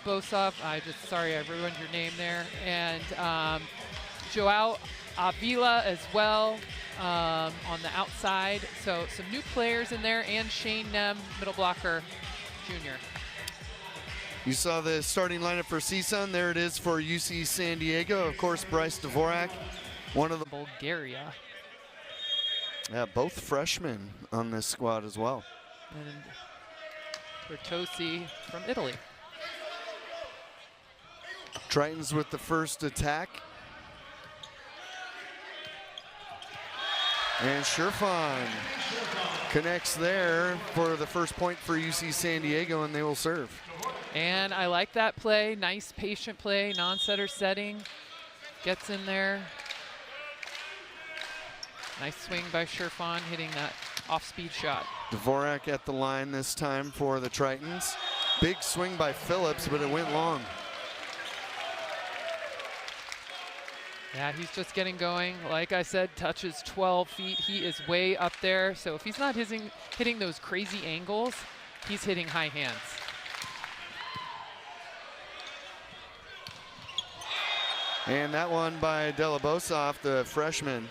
Bosov, sorry I ruined your name there, and Joao Avila as well on the outside. So some new players in there, and Shane Nem, middle blocker, junior. You saw the starting lineup for CSUN. There it is for UC San Diego. Of course, Bryce Dvorak, one of the Bulgaria. Yeah, both freshmen on this squad as well. And Bertossi from Italy. Tritons with the first attack. And Sherfon connects there for the first point for UC San Diego, and they will serve. And I like that play. Nice patient play, non-setter setting. Gets in there. Nice swing by Sherfon, hitting that off-speed shot. Dvorak at the line this time for the Tritons. Big swing by Phillips, but it went long. Yeah, he's just getting going. Like I said, touches 12 feet. He is way up there. So if he's not hitting those crazy angles, he's hitting high hands. And that one by Delabosov, the freshman.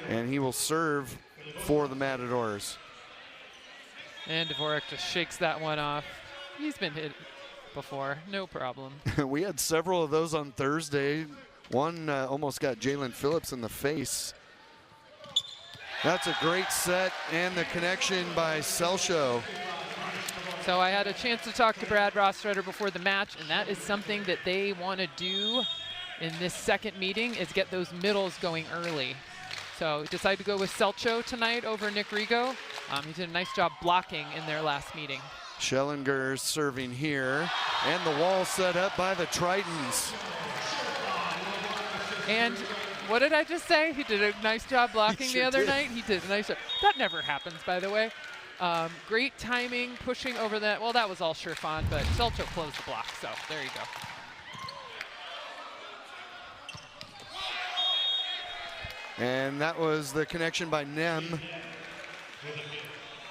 And he will serve for the Matadors. And Dvorak just shakes that one off. He's been hit before, no problem. We had several of those on Thursday. One almost got Jalen Phillips in the face. That's a great set, and the connection by Selcho. So I had a chance to talk to Brad Rostrader before the match, and that is something that they want to do in this second meeting, is get those middles going early. So decided to go with Selcho tonight over Nick Rigo. He did a nice job blocking in their last meeting. Schellinger serving here, and the wall set up by the Tritons. And what did I just say? He did a nice job blocking the other night. He did a nice job. That never happens, by the way. Great timing, pushing over that. Well, that was all Sherfon, but Selcho closed the block, so there you go. And that was the connection by Nem.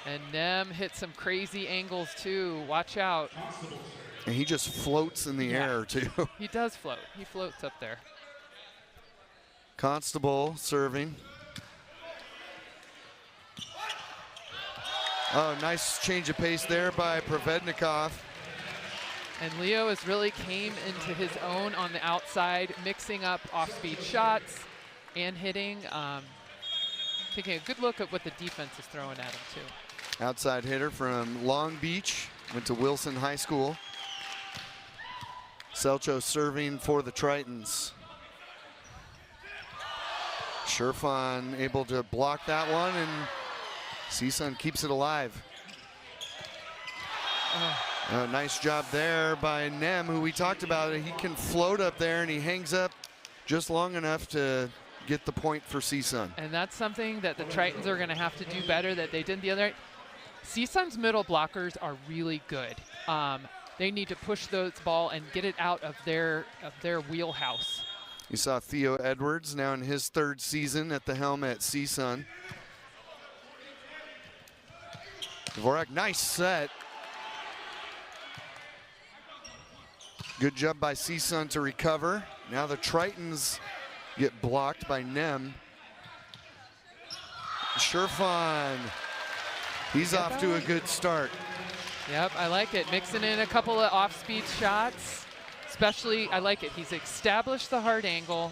And Nem hit some crazy angles too. Watch out. And he just floats in the air too. He does float. He floats up there. Constable serving. Oh, nice change of pace there by Provednikov. And Leo has really came into his own on the outside, mixing up off-speed shots and hitting. Taking a good look at what the defense is throwing at him too. Outside hitter from Long Beach, went to Wilson High School. Selcho serving for the Tritons. Sherfon able to block that one, and CSUN keeps it alive. Nice job there by Nem, who we talked about. He can float up there, and he hangs up just long enough to get the point for CSUN. And that's something that the Tritons are going to have to do better that they did the other night. CSUN's middle blockers are really good. They need to push those ball and get it out of their wheelhouse. You saw Theo Edwards now in his third season at the helm at CSUN. Dvorak, nice set. Good job by CSUN to recover. Now the Tritons get blocked by Nem. Sherfon, he's off to a good start. Yep, I like it. Mixing in a couple of off-speed shots. Especially, I like it. He's established the hard angle,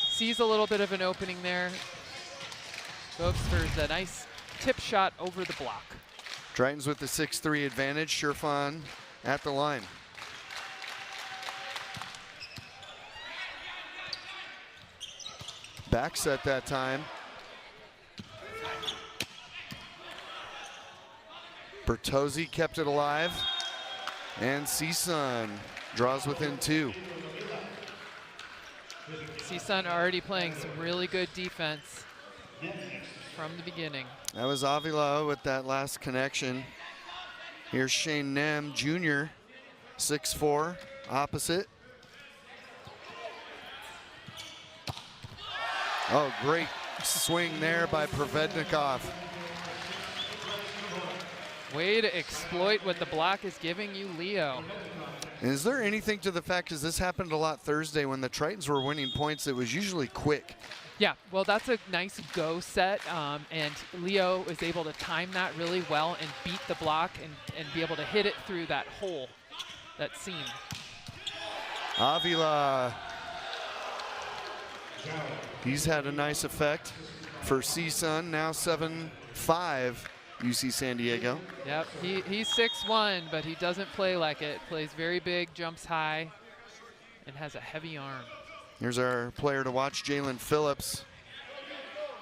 sees a little bit of an opening there. Goes for the nice tip shot over the block. Tritons with the 6-3 advantage. Sherfon at the line. Back set that time. Bertozzi kept it alive. And CSUN draws within 2. CSUN already playing some really good defense from the beginning. That was Avila with that last connection. Here's Shane Nem Jr., 6'4", opposite. Oh, great swing there by Provednikov. Way to exploit what the block is giving you, Leo. And is there anything to the fact, because this happened a lot Thursday when the Tritons were winning points, it was usually quick. Yeah, well, that's a nice go set, and Leo was able to time that really well and beat the block and be able to hit it through that hole, that seam. Avila, he's had a nice effect for CSUN, now 7-5 UC San Diego. Yep, he's 6'1", but he doesn't play like it. Plays very big, jumps high, and has a heavy arm. Here's our player to watch, Jalen Phillips.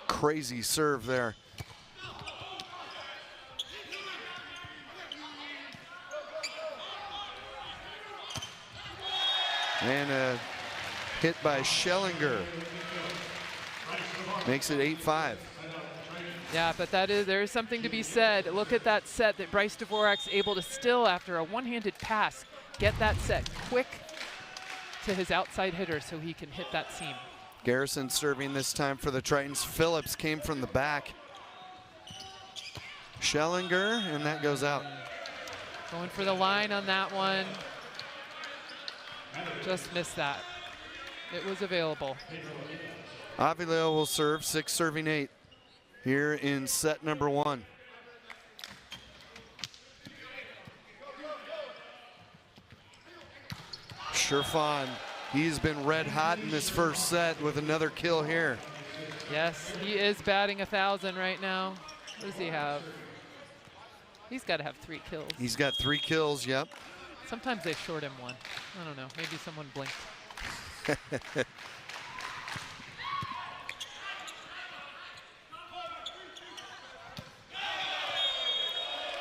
Crazy serve there. And a hit by Schellinger. Makes it 8-5. Yeah, but there's something to be said. Look at that set that Bryce Dvorak's able to still, after a one-handed pass, get that set quick to his outside hitter so he can hit that seam. Garrison serving this time for the Tritons. Phillips came from the back. Schellinger, and that goes out. Going for the line on that one. Just missed that. It was available. Avila will serve, 6-8 here in set number 1. Sherfan, he's been red hot in this first set with another kill here. Yes, he is batting 1,000 right now. What does he have? He's got to have 3 kills. He's got 3 kills, yep. Sometimes they short him 1. I don't know, maybe someone blinked.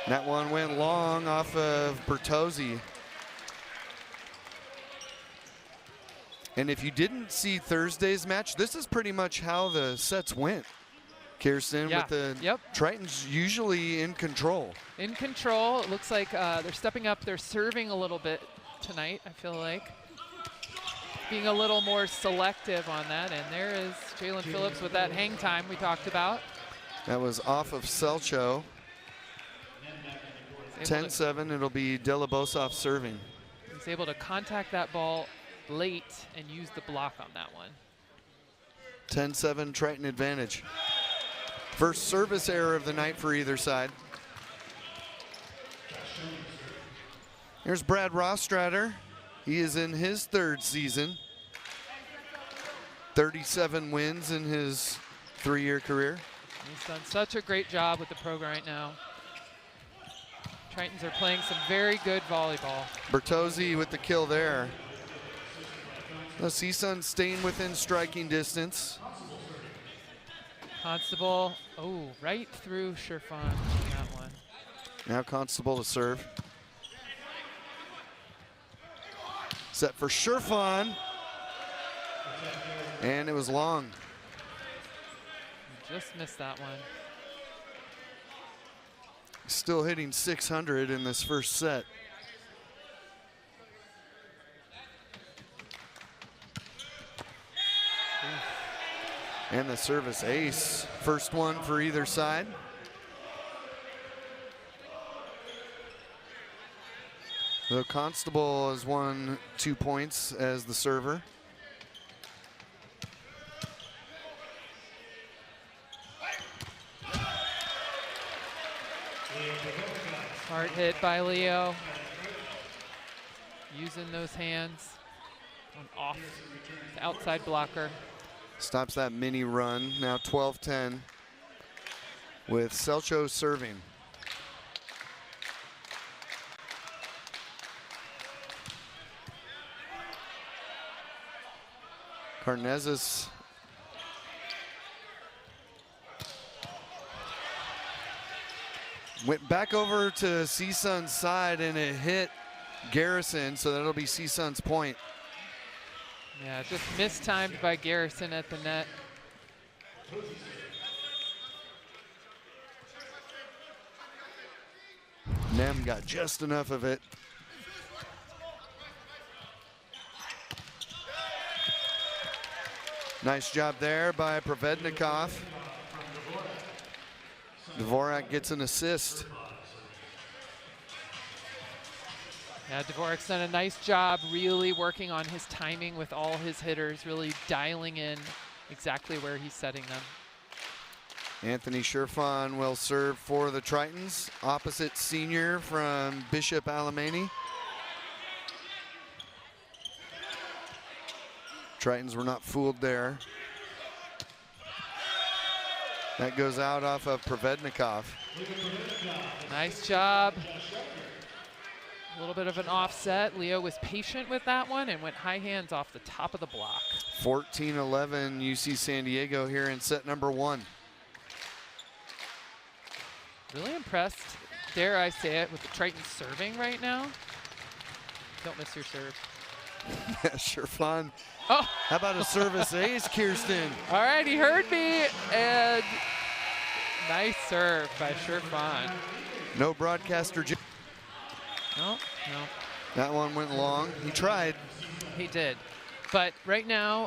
That one went long off of Bertozzi. And if you didn't see Thursday's match, this is pretty much how the sets went. Kirsten, with the Tritons usually in control. In control. It looks like they're stepping up. They're serving a little bit tonight, I feel like. Being a little more selective on that. And there is Jalen Phillips with that hang time we talked about. That was off of Selcho. 10-7, it'll be Delabosov serving. He's able to contact that ball late and use the block on that one. 10-7 Triton advantage. First service error of the night for either side. Here's Brad Rostrader. He is in his 3rd season. 37 wins in his 3-year career. He's done such a great job with the program right now. Tritons are playing some very good volleyball. Bertozzi with the kill there. The CSUN staying within striking distance. Constable, right through Sherfan on that one. Now Constable to serve. Set for Sherfan. And it was long. Just missed that one. Still hitting 600 in this first set. And the service ace. First one for either side. The Constable has won 2 points as the server. Hard hit by Leo. Using those hands on off the outside blocker. Stops that mini run. Now 12-10 with Selcho serving. Carnezis went back over to CSUN's side and it hit Garrison, so that'll be CSUN's point. Yeah, just mistimed by Garrison at the net. Nem got just enough of it. Nice job there by Provednikov. Dvorak gets an assist. Yeah, Dvorak's done a nice job really working on his timing with all his hitters, really dialing in exactly where he's setting them. Anthony Sherfon will serve for the Tritons. Opposite senior from Bishop Alemany. Tritons were not fooled there. That goes out off of Provednikov. Nice job. A little bit of an offset. Leo was patient with that one and went high hands off the top of the block. 14-11 UC San Diego here in set number 1. Really impressed, dare I say it, with the Tritons serving right now. Don't miss your serve. Yeah, sure fun. Oh. How about a service ace, Kirsten? All right, he heard me, and nice serve by Sherfon. No broadcaster. No. That one went long. He tried. He did. But right now,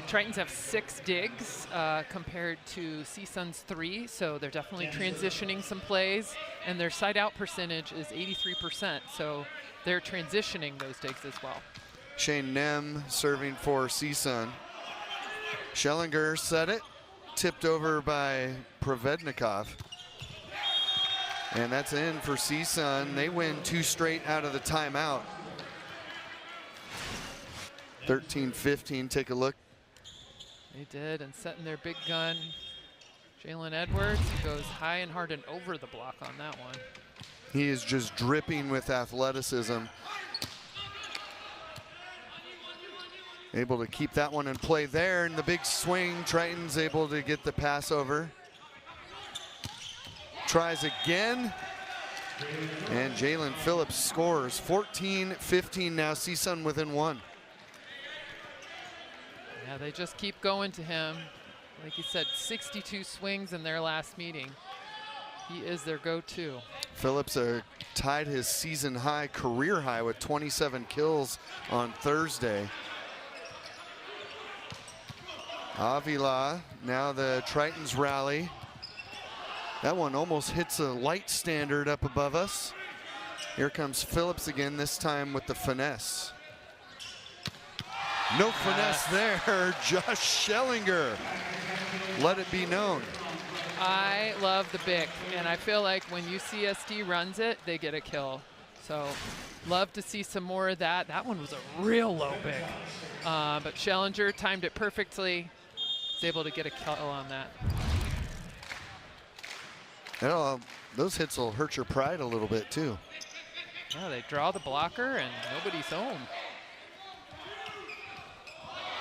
Tritons have 6 digs compared to CSUN's 3, so they're definitely transitioning some plays, and their side-out percentage is 83%, so they're transitioning those digs as well. Shane Nem serving for CSUN. Schellinger set it, tipped over by Provednikov. And that's in for CSUN. They win 2 straight out of the timeout. 13-15, take a look. They did, and setting their big gun. Jalen Edwards goes high and hard and over the block on that one. He is just dripping with athleticism. Able to keep that one in play there, and the big swing, Tritons able to get the pass over. Tries again, and Jalen Phillips scores. 14-15 now, CSUN within 1. Yeah, they just keep going to him. Like you said, 62 swings in their last meeting. He is their go-to. Phillips tied his season high, career high, with 27 kills on Thursday. Avila, now the Tritons rally. That one almost hits a light standard up above us. Here comes Phillips again, this time with the finesse. No finesse there, Josh Schellinger. Let it be known. I love the Bic, and I feel like when UCSD runs it, they get a kill. So love to see some more of that. That one was a real low Bic. But Schellinger timed it perfectly. Was able to get a kill on that. Those hits will hurt your pride a little bit too. Yeah, they draw the blocker and nobody's home.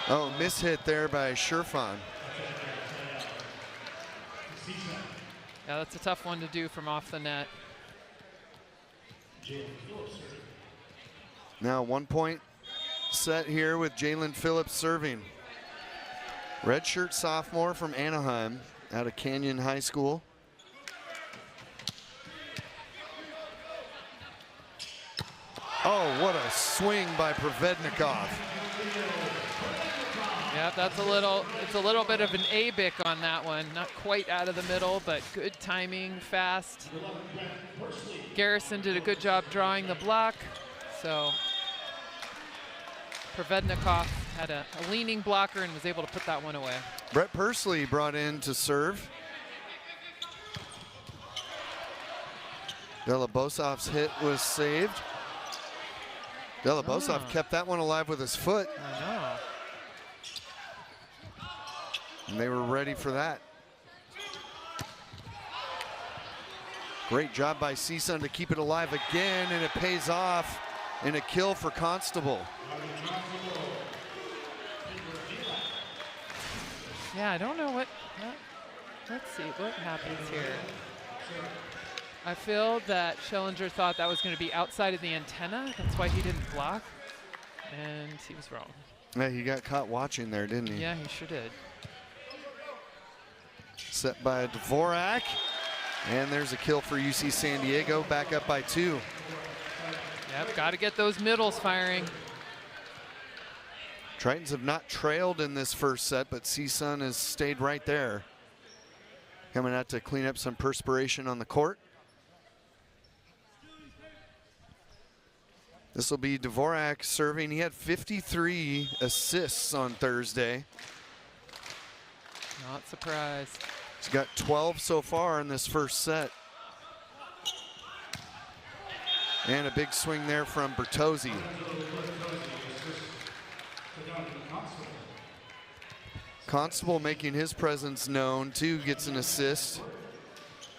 Oh, mishit there by Sherfon. Yeah, that's a tough one to do from off the net. Now 1 point set here with Jalen Phillips serving. Redshirt sophomore from Anaheim out of Canyon High School. Oh, what a swing by Provednikov. Yeah, it's a little bit of an A-bic on that one. Not quite out of the middle, but good timing, fast. Garrison did a good job drawing the block. So Provednikov had a leaning blocker and was able to put that one away. Brett Pursley brought in to serve. Delabosov's hit was saved. Delabosov kept that one alive with his foot. I know. And they were ready for that. Great job by CSUN to keep it alive again, and it pays off in a kill for Constable. Yeah, I don't know what let's see what happens here. I feel that Schellinger thought that was going to be outside of the antenna. That's why he didn't block, and he was wrong. Yeah, he got caught watching there, didn't he? Yeah, he sure did. Set by Dvorak, and there's a kill for UC San Diego, back up by 2. Yep, got to get those middles firing. Tritons have not trailed in this first set, but CSUN has stayed right there. Coming out to clean up some perspiration on the court. This will be Dvorak serving. He had 53 assists on Thursday. Not surprised. He's got 12 so far in this first set. And a big swing there from Bertozzi. Constable making his presence known too, gets an assist.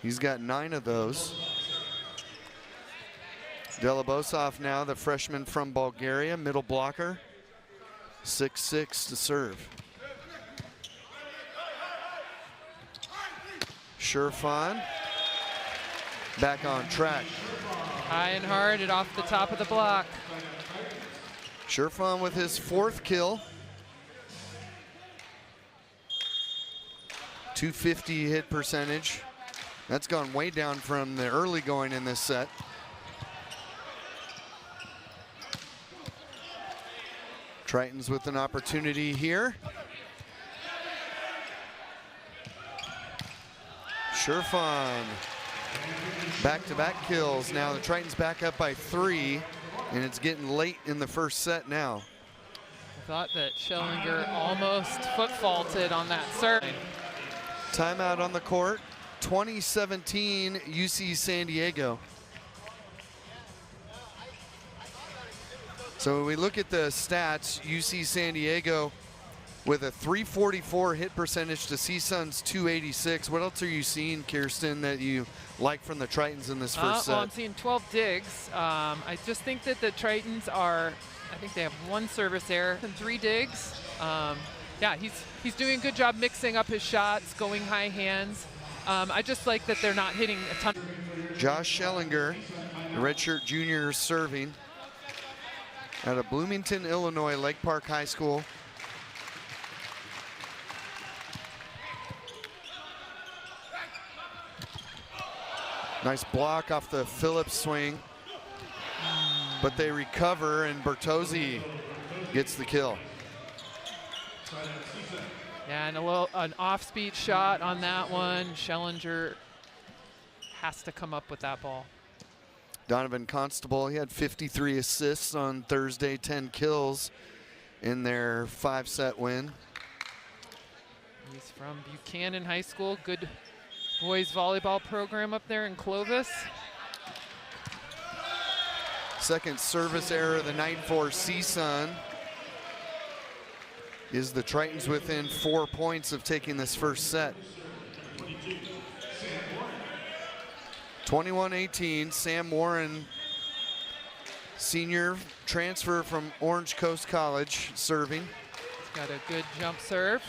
He's got 9 of those. Delibosov now, the freshman from Bulgaria, middle blocker. 6-6 to serve. Sherfan back on track. High and hard and off the top of the block. Sherfan with his 4th kill. 250 hit percentage. That's gone way down from the early going in this set. Tritons with an opportunity here. Sherfan, back-to-back kills. Now the Tritons back up by 3, and it's getting late in the first set now. I thought that Schellinger almost foot faulted on that serve. Timeout on the court. 2017 UC San Diego. So when we look at the stats, UC San Diego with a 344 hit percentage to CSUN's 286. What else are you seeing, Kirsten, that you like from the Tritons in this first set? Well, I'm seeing 12 digs. I just think that the Tritons are, I think they have 1 service error and 3 digs. Yeah, he's doing a good job mixing up his shots, going high hands. I just like that they're not hitting a ton. Josh Schellinger, the redshirt junior, serving out of Bloomington, Illinois, Lake Park High School. Nice block off the Phillips swing, but they recover, and Bertozzi gets the kill. Yeah, and an off-speed shot on that one. Schellinger has to come up with that ball. Donovan Constable, he had 53 assists on Thursday, 10 kills in their 5-set win. He's from Buchanan High School, good boys volleyball program up there in Clovis. Second service error of the night for CSUN. Is the Tritons within 4 points of taking this first set. 21-18, Sam Warren, senior transfer from Orange Coast College, serving. He's got a good jump serve.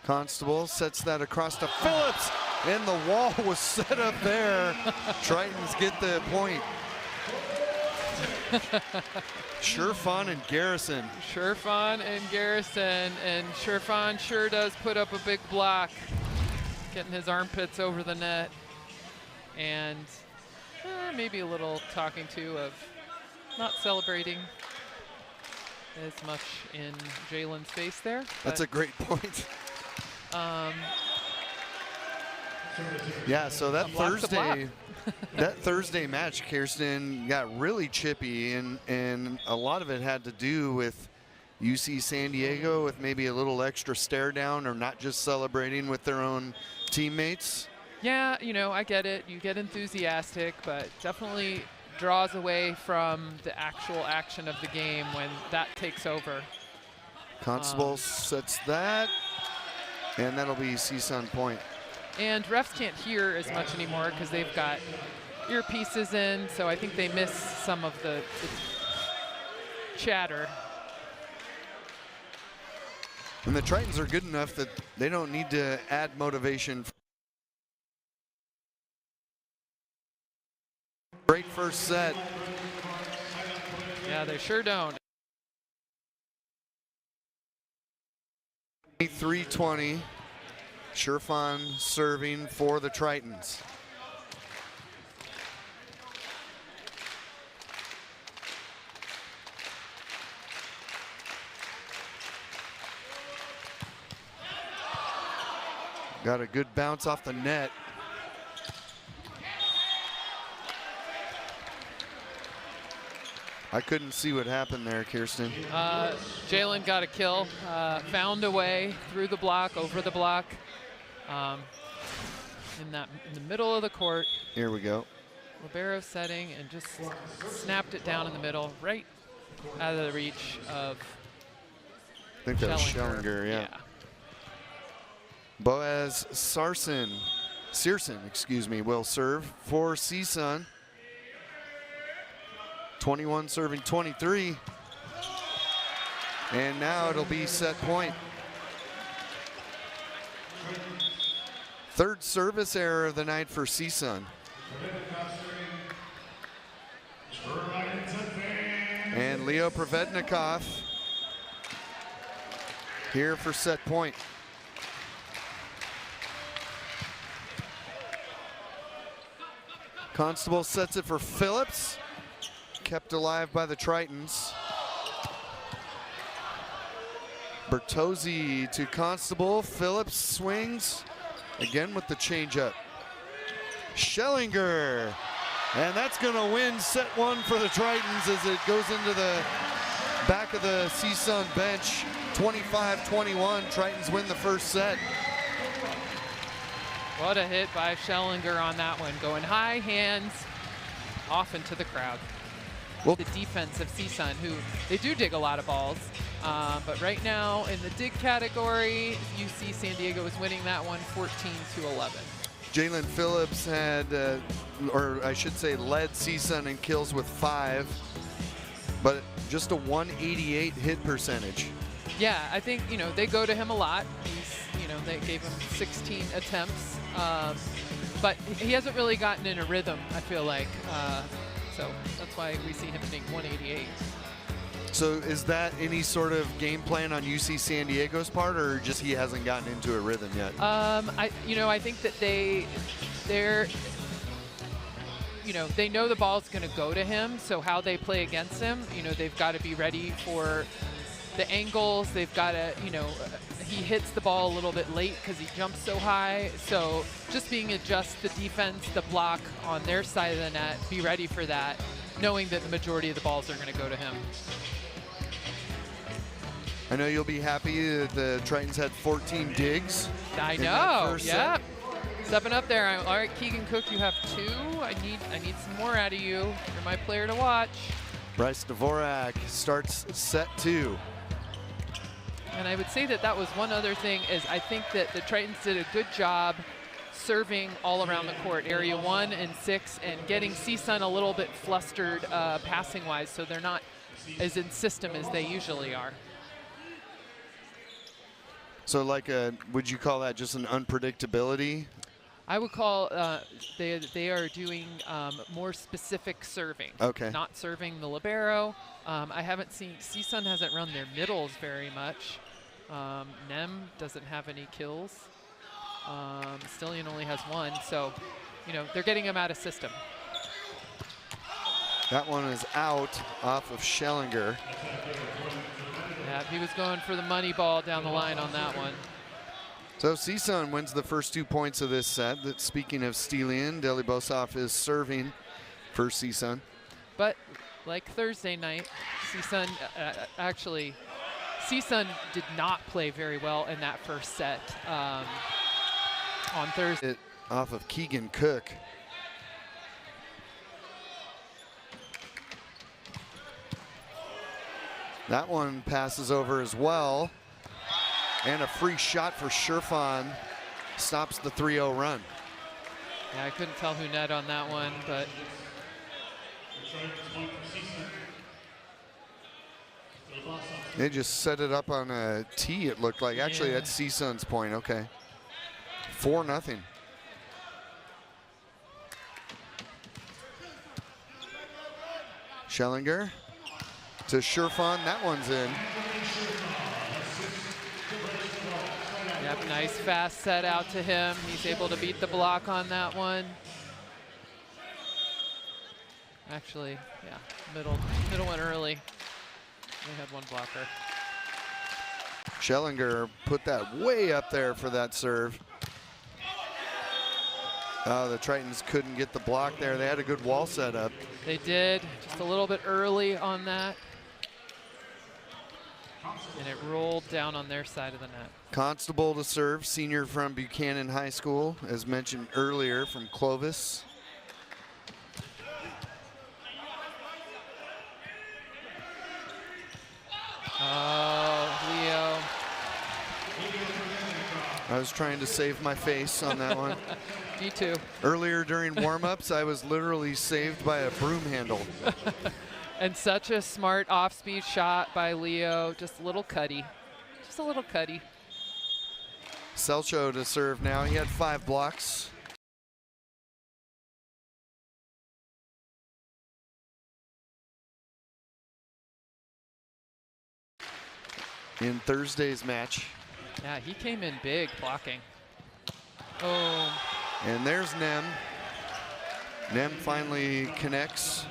Constable sets that across to Phillips, and the wall was set up there. Tritons get the point. Sherfan and Garrison. Sherfan and Garrison, and Sherfan sure does put up a big block, getting his armpits over the net, and maybe a little talking to of not celebrating as much in Jalen's face there. That's a great point. Yeah, so that Thursday match, Kirsten, got really chippy, and a lot of it had to do with UC San Diego with maybe a little extra stare down or not just celebrating with their own teammates. Yeah, you know, I get it. You get enthusiastic, but definitely draws away from the actual action of the game when that takes over. Constable sets that, and that'll be CSUN point. And refs can't hear as much anymore because they've got earpieces in, so I think they miss some of the chatter. And the Tritons are good enough that they don't need to add motivation. Great first set. Yeah, they sure don't. 3-20. Sherfan serving for the Tritons. Got a good bounce off the net. I couldn't see what happened there, Kirsten. Jalen got a kill, found a way through the block, over the block, in the middle of the court. Here we go. Libero setting and just snapped it down in the middle, right out of the reach of I think that was Schellinger, yeah. Boaz Searson, excuse me, will serve for CSUN. 21 serving 23. And now it'll be set point. Third service error of the night for CSUN. And Leo Provednikov here for set point. Constable sets it for Phillips. Kept alive by the Tritons. Bertozzi to Constable. Phillips swings again with the changeup. Schellinger, and that's going to win set one for the Tritons as it goes into the back of the CSUN bench. 25-21. Tritons win the first set. What a hit by Schellinger on that one, going high, hands off into the crowd. Well, the defense of CSUN, who they do dig a lot of balls, but right now in the dig category, UC San Diego is winning that one 14-11. Jalen Phillips had, or I should say led CSUN in kills with 5, but just a 188 hit percentage. Yeah, I think, you know, they go to him a lot. He's, you know, they gave him 16 attempts, but he hasn't really gotten in a rhythm, I feel like. So that's why we see him hitting 188. So is that any sort of game plan on UC San Diego's part, or just he hasn't gotten into a rhythm yet? I think that they're, you know, they know the ball's going to go to him. So how they play against him, you know, they've got to be ready for the angles. They've got to, you know, he hits the ball a little bit late because he jumps so high. So just being adjust the defense, the block on their side of the net, be ready for that, knowing that the majority of the balls are going to go to him. I know you'll be happy that the Tritons had 14 digs. I know, yeah. Stepping up there. All right, Keegan Cook, you have 2. I need some more out of you. You're my player to watch. Bryce Dvorak starts set 2. And I would say that that was one other thing, is I think that the Tritons did a good job serving all around the court, area 1 and 6, and getting CSUN a little bit flustered passing-wise, so they're not as in system as they usually are. So like would you call that just an unpredictability? I would call, they are doing more specific serving. Okay. Not serving the libero. I haven't seen, CSUN hasn't run their middles very much. Nem doesn't have any kills. Stillion only has 1, so, you know, they're getting him out of system. That one is out off of Schellinger. Yeah, he was going for the money ball down the line on that one. So CSUN wins the first 2 points of this set. That, speaking of Stillion, Delibosov is serving for CSUN. But like Thursday night, CSUN CSUN did not play very well in that first set on Thursday. Off of Keegan Cook. That one passes over as well. And a free shot for Sherfon stops the 3-0 run. Yeah, I couldn't tell who net on that one, but they just set it up on a tee, it looked like. Actually, that's CSUN's point, okay. 4-0. Schellinger to Sherfon, that one's in. Yep, nice fast set out to him. He's able to beat the block on that one. Actually, yeah, middle went early. They had 1 blocker. Schellinger put that way up there for that serve. Oh, the Tritons couldn't get the block there. They had a good wall set up. They did, just a little bit early on that. And it rolled down on their side of the net. Constable to serve, senior from Buchanan High School, as mentioned earlier, from Clovis. Oh, Leo. I was trying to save my face on that one. Me too. Earlier during warm-ups, I was literally saved by a broom handle. And such a smart off-speed shot by Leo. Just a little cutty. Just a little cutty. Selcho to serve now. He had 5 blocks. In Thursday's match. Yeah, he came in big blocking. Oh. And there's Nem. Nem finally connects.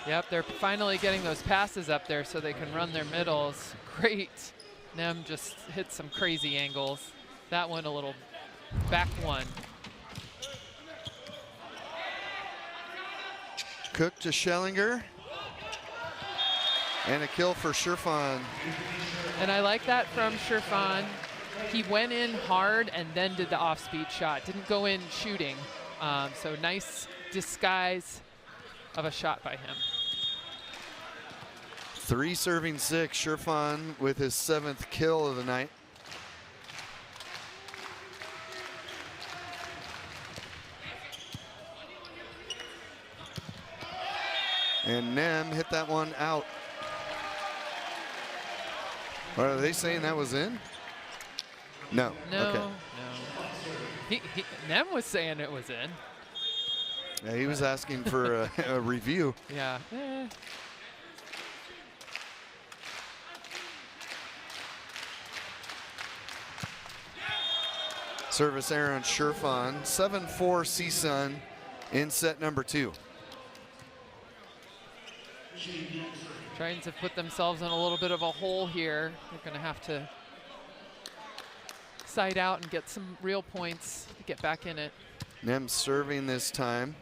Yep, they're finally getting those passes up there so they can run their middles. Great. Nem just hit some crazy angles. That one a little back one. Cook to Schellinger. And a kill for Sherfan. And I like that from Sherfan. He went in hard and then did the off-speed shot. Didn't go in shooting. So nice disguise of a shot by him. 3 serving 6. Sherfan with his 7th kill of the night. And Nem hit that one out. Are they saying that was in? No. No, okay. no. Nem was saying it was in. Yeah, he was asking for a review. Yeah. Service error on Sherfan. 7-4 CSUN in set number 2. Tritons have put themselves in a little bit of a hole here. They're going to have to side out and get some real points to get back in it. Nem serving this time.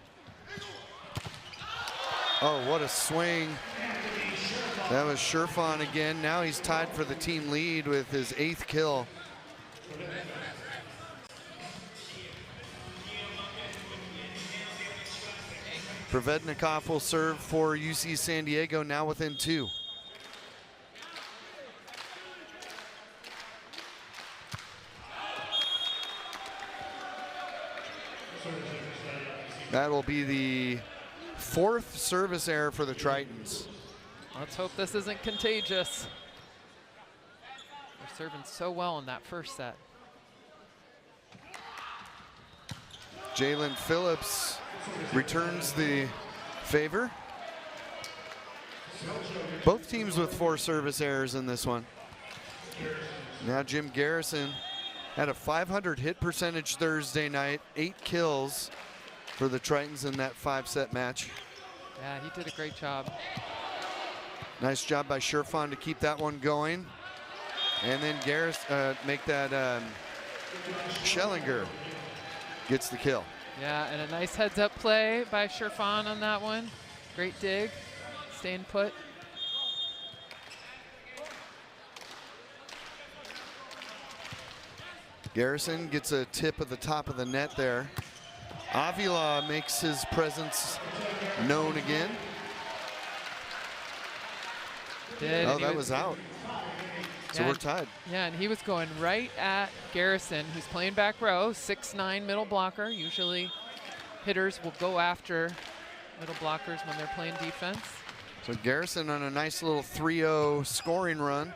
Oh, what a swing. That was Sherfan again. Now he's tied for the team lead with his 8th kill. Provednikov will serve for UC San Diego, now within 2. That will be the 4th service error for the Tritons. Let's hope this isn't contagious. They're serving so well in that first set. Jalen Phillips returns the favor. Both teams with 4 service errors in this one. Now Jim Garrison had a .500 hit percentage Thursday night, 8 kills for the Tritons in that 5-set match. Yeah, he did a great job. Nice job by Sherfan to keep that one going. And then make that Schellinger gets the kill. Yeah, and a nice heads-up play by Sherfan on that one. Great dig, staying put. Garrison gets a tip at the top of the net there. Avila makes his presence known again. Oh, that was out. So we're tied. Yeah, and he was going right at Garrison, who's playing back row, 6'9" middle blocker. Usually hitters will go after middle blockers when they're playing defense. So Garrison on a nice little 3-0 scoring run.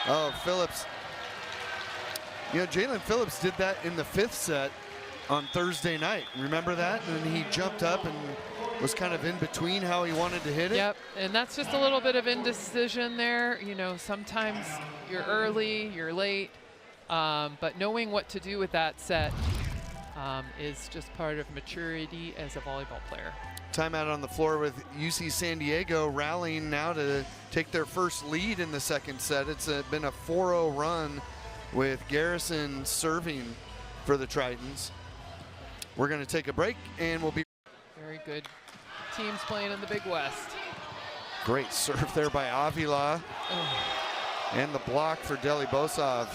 Oh, Phillips. You know, Jalen Phillips did that in the 5th set on Thursday night. Remember that? And he jumped up and was kind of in between how he wanted to hit it. Yep, and that's just a little bit of indecision there. You know, sometimes you're early, you're late, but knowing what to do with that set is just part of maturity as a volleyball player. Timeout on the floor with UC San Diego rallying now to take their first lead in the 2nd set. It's been a 4-0 run with Garrison serving for the Tritons. We're going to take a break, and we'll be. Very good teams playing in the Big West. Great serve there by Avila. Oh. And the block for Delibosov.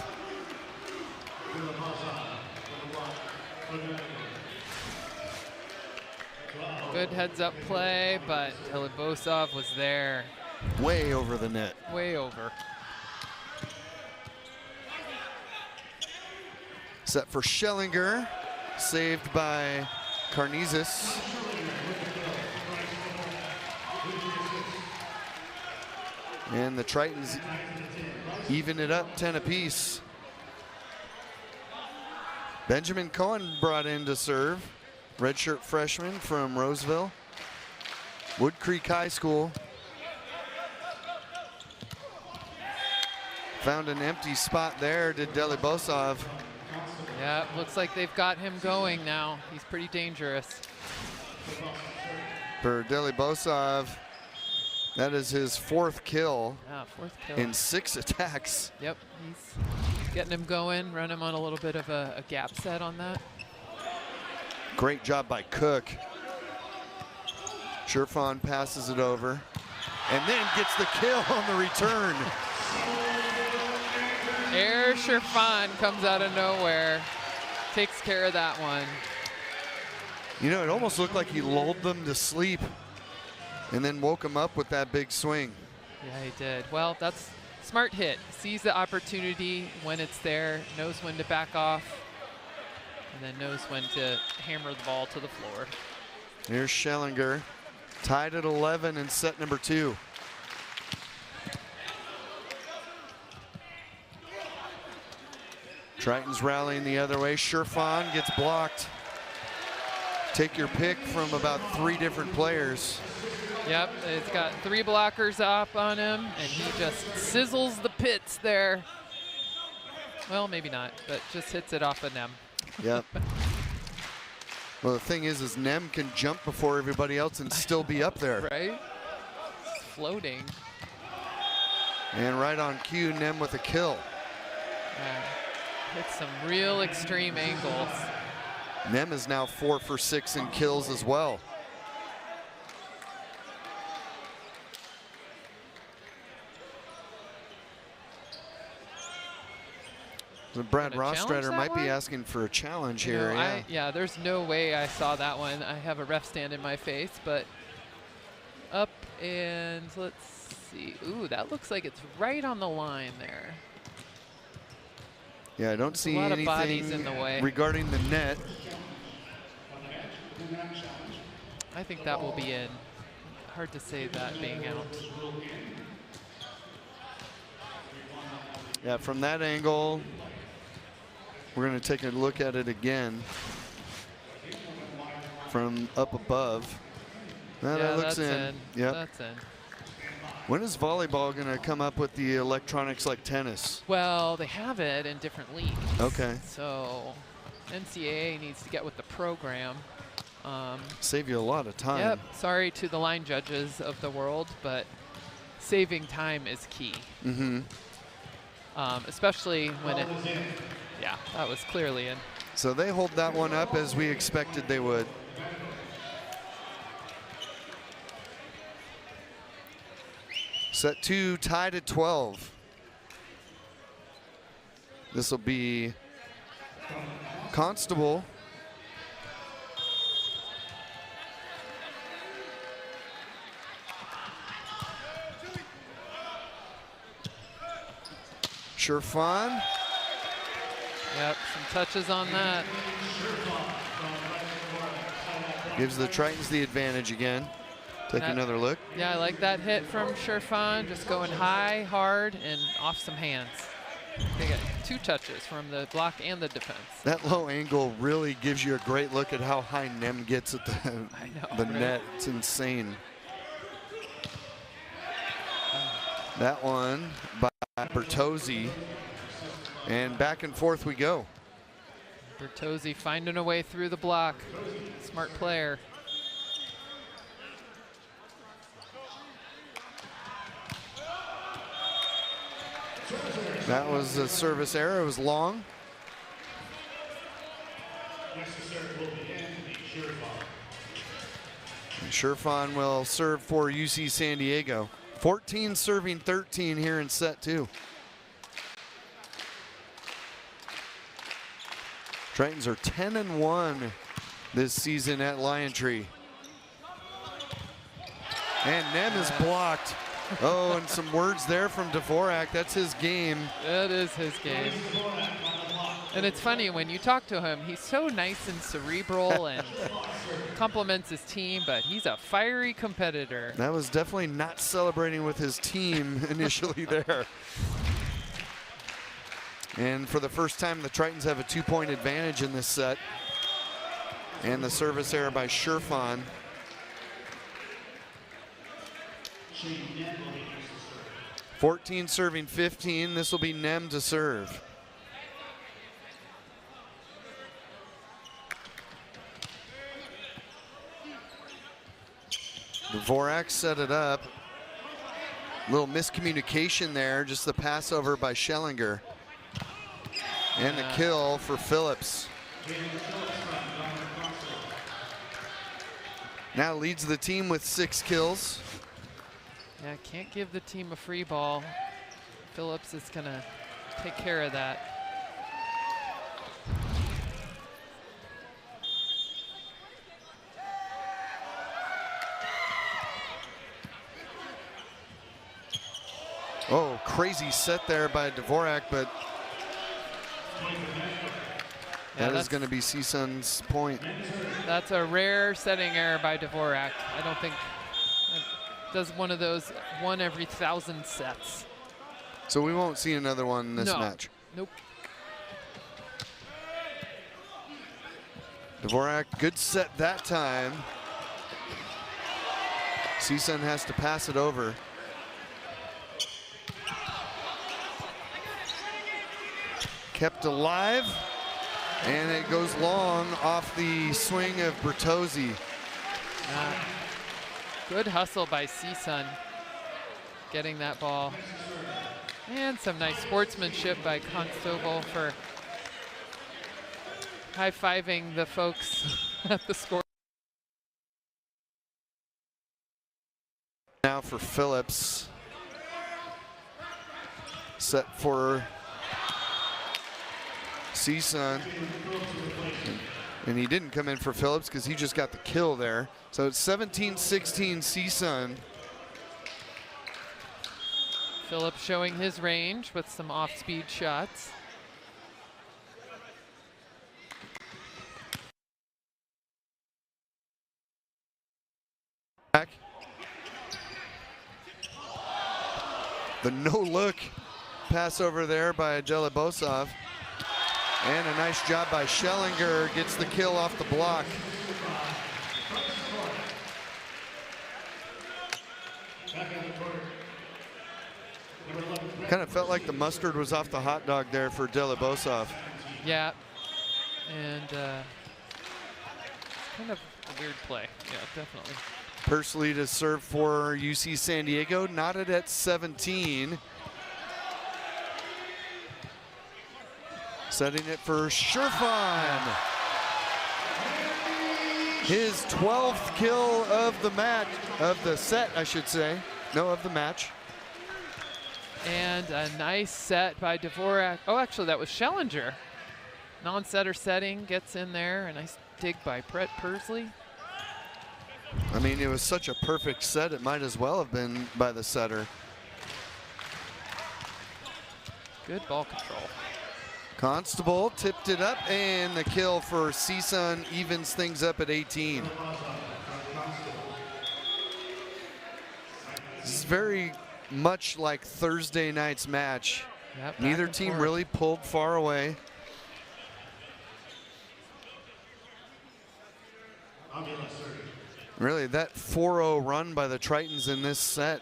Good heads-up play, but Delibosov was there. Way over the net. Way over. Set for Schellinger, saved by Karnizis. And the Tritons even it up 10 apiece. Benjamin Cohen brought in to serve. Redshirt freshman from Roseville. Wood Creek High School. Found an empty spot there, did Delibosov. Yeah, looks like they've got him going now. He's pretty dangerous. For Delibosov, that is his 4th kill. Yeah, 4th kill. In 6 attacks. Yep, he's getting him going, run him on a little bit of a gap set on that. Great job by Cook. Sherfon passes it over and then gets the kill on the return. Air Sherfon comes out of nowhere, takes care of that one. You know, it almost looked like he lulled them to sleep and then woke them up with that big swing. Yeah, he did. Well, that's smart hit. Sees the opportunity when it's there, knows when to back off, and then knows when to hammer the ball to the floor. Here's Schellinger, tied at 11 in set number 2. Tritons rallying the other way. Sherfon gets blocked. Take your pick from about 3 different players. Yep, it's got 3 blockers up on him, and he just sizzles the pits there. Well, maybe not, but just hits it off of Nem. Yep. Well, the thing is Nem can jump before everybody else and still be up there. Right? It's floating. And right on cue, Nem with a kill. Hit some real extreme angles. Nem is now 4 for 6 in kills as well. Brad Rostrader might be asking for a challenge here. Yeah, there's no way I saw that one. I have a ref stand in my face, but up and let's see. Ooh, that looks like it's right on the line there. Yeah, I don't see anything in the way regarding the net. I think that will be in. Hard to say that being out. Yeah, from that angle, we're going to take a look at it again from up above. Yeah, that looks that's in. Yep. That's in. When is volleyball going to come up with the electronics like tennis? Well, they have it in different leagues. Okay. So NCAA needs to get with the program. Save you a lot of time. Yep. Sorry to the line judges of the world, but saving time is key. Mm-hmm. Especially when it, yeah, that was clearly in. So they hold that one up as we expected they would. Set 2 tied at 12. This will be Constable. Sherfon. Yep, some touches on that. Gives the Tritons the advantage again. Take another look. Yeah, I like that hit from Sherfon, just going high, hard, and off some hands. They got 2 touches from the block and the defense. That low angle really gives you a great look at how high Nem gets at the net. It's insane. That one by Bertozzi. And back and forth we go. Bertozzi finding a way through the block. Smart player. That was a service error. It was long. Sherfon will serve for UC San Diego. 14 serving 13 here in set 2. Tritons are 10-1 this season at Lion Tree. And Nem is blocked. Oh, and some words there from Dvorak. That's his game. That is his game. And it's funny, when you talk to him, he's so nice and cerebral and compliments his team, but he's a fiery competitor. That was definitely not celebrating with his team initially there. And for the first time, the Tritons have a 2-point advantage in this set. And the service error by Sherfon. (14 serving 15). This will be Nem to serve. Dvorak set it up. Little miscommunication there, just the pass over by Schellinger. And the kill for Phillips. Now leads the team with 6 kills. Yeah, can't give the team a free ball. Phillips is gonna take care of that. Oh, crazy set there by Dvorak, but that is going to be CSUN's point. That's a rare setting error by Dvorak. I don't think does one of those one every 1,000 sets. So we won't see another one in this match. Nope. Dvorak, good set that time. CSUN has to pass it over. Kept alive, and it goes long off the swing of Bertozzi. Good hustle by CSUN getting that ball. And some nice sportsmanship by Constable for high-fiving the folks at the score. Now for Phillips. Set for CSUN. And he didn't come in for Phillips because he just got the kill there. So it's 17-16 CSUN. Phillips showing his range with some off-speed shots. Back. The no-look pass over there by Jelibosov. And a nice job by Schellinger, gets the kill off the block. Kind of felt like the mustard was off the hot dog there for Jelibosov. Yeah, and kind of a weird play. Yeah, definitely. Pursley to serve for UC San Diego, knotted at 17. Setting it for Sherfon. His 12th kill of the match, of the set, I should say. No, of the match. And a nice set by Dvorak. Oh, actually, that was Schellinger. Non-setter setting, gets in there. A nice dig by Brett Pursley. I mean, it was such a perfect set, it might as well have been by the setter. Good ball control. Constable tipped it up, and the kill for CSUN evens things up at 18. This is very much like Thursday night's match. Yep, neither team really pulled far away. Really, that 4-0 run by the Tritons in this set,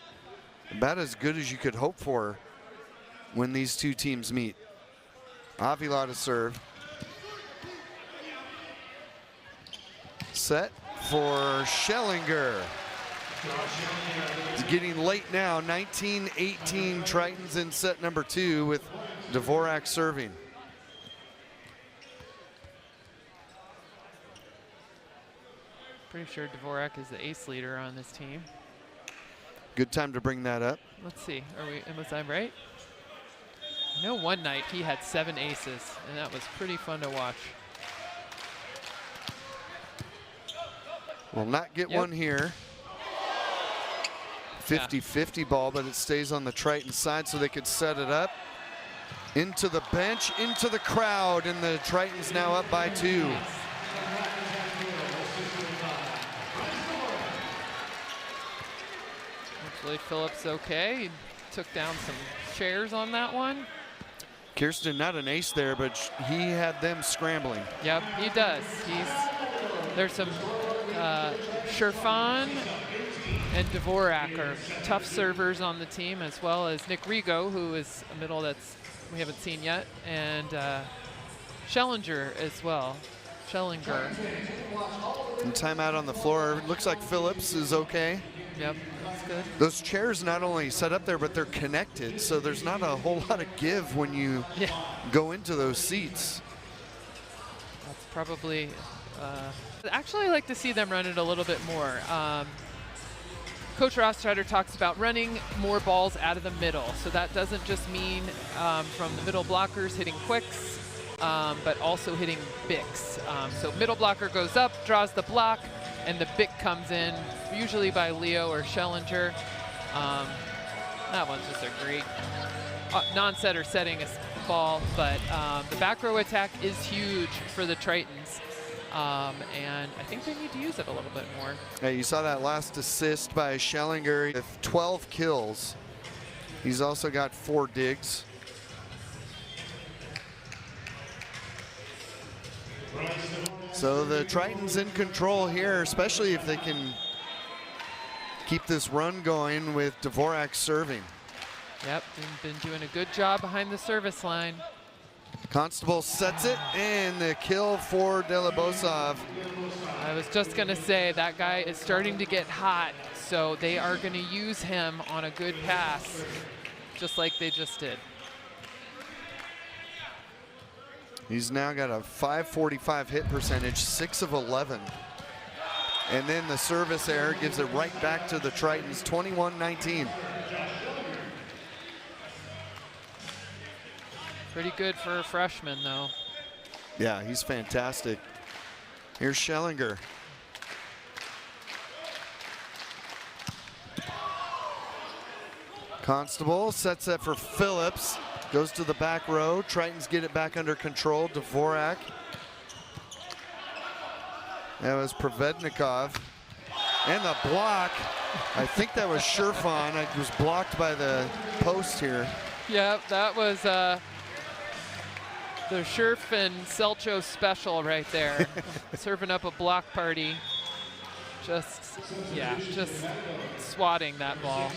about as good as you could hope for when these two teams meet. Avila to serve. Set for Schellinger. It's getting late now, 19-18 Tritons in set number 2 with Dvorak serving. Pretty sure Dvorak is the ace leader on this team. Good time to bring that up. Let's see, was I right? I know one night he had 7 aces, and that was pretty fun to watch. Will not get one here. 50-50 ball, but it stays on the Triton side, so they could set it up. Into the bench, into the crowd, and the Tritons now up by 2. Hopefully Phillips okay. He took down some chairs on that one. Kirsten, not an ace there, but he had them scrambling. Yep, he does. There's some Sherfan and Dvorak are tough servers on the team, as well as Nick Rigo, who is a middle that's we haven't seen yet, and Schellinger as well. Schellinger. And timeout on the floor. It looks like Phillips is okay. Yep, that's good. Those chairs not only set up there, but they're connected, so there's not a whole lot of give when you go into those seats. That's probably, actually I like to see them run it a little bit more. Coach Rostrader talks about running more balls out of the middle. So that doesn't just mean from the middle blockers hitting quicks, but also hitting bics. So middle blocker goes up, draws the block, and the bic comes in, usually by Leo or Schellinger. That one's just a great non-setter setting a ball, but the back row attack is huge for the Tritons. And I think they need to use it a little bit more. Hey, you saw that last assist by Schellinger with 12 kills. He's also got 4 digs. So the Tritons in control here, especially if they can keep this run going with Dvorak serving. Yep, been doing a good job behind the service line. Constable sets it, and the kill for Delibosov. I was just going to say, that guy is starting to get hot, so they are going to use him on a good pass, just like they just did. He's now got a 545 hit percentage, 6 of 11. And then the service error gives it right back to the Tritons, 21-19. Pretty good for a freshman, though. Yeah, he's fantastic. Here's Schellinger. Constable sets that for Phillips. Goes to the back row. Tritons get it back under control. Dvorak. That was Provednikov. And the block. I think that was Sherfan. It was blocked by the post here. Yeah, that was the Scherf and Selcho special right there. Serving up a block party. Just swatting that ball.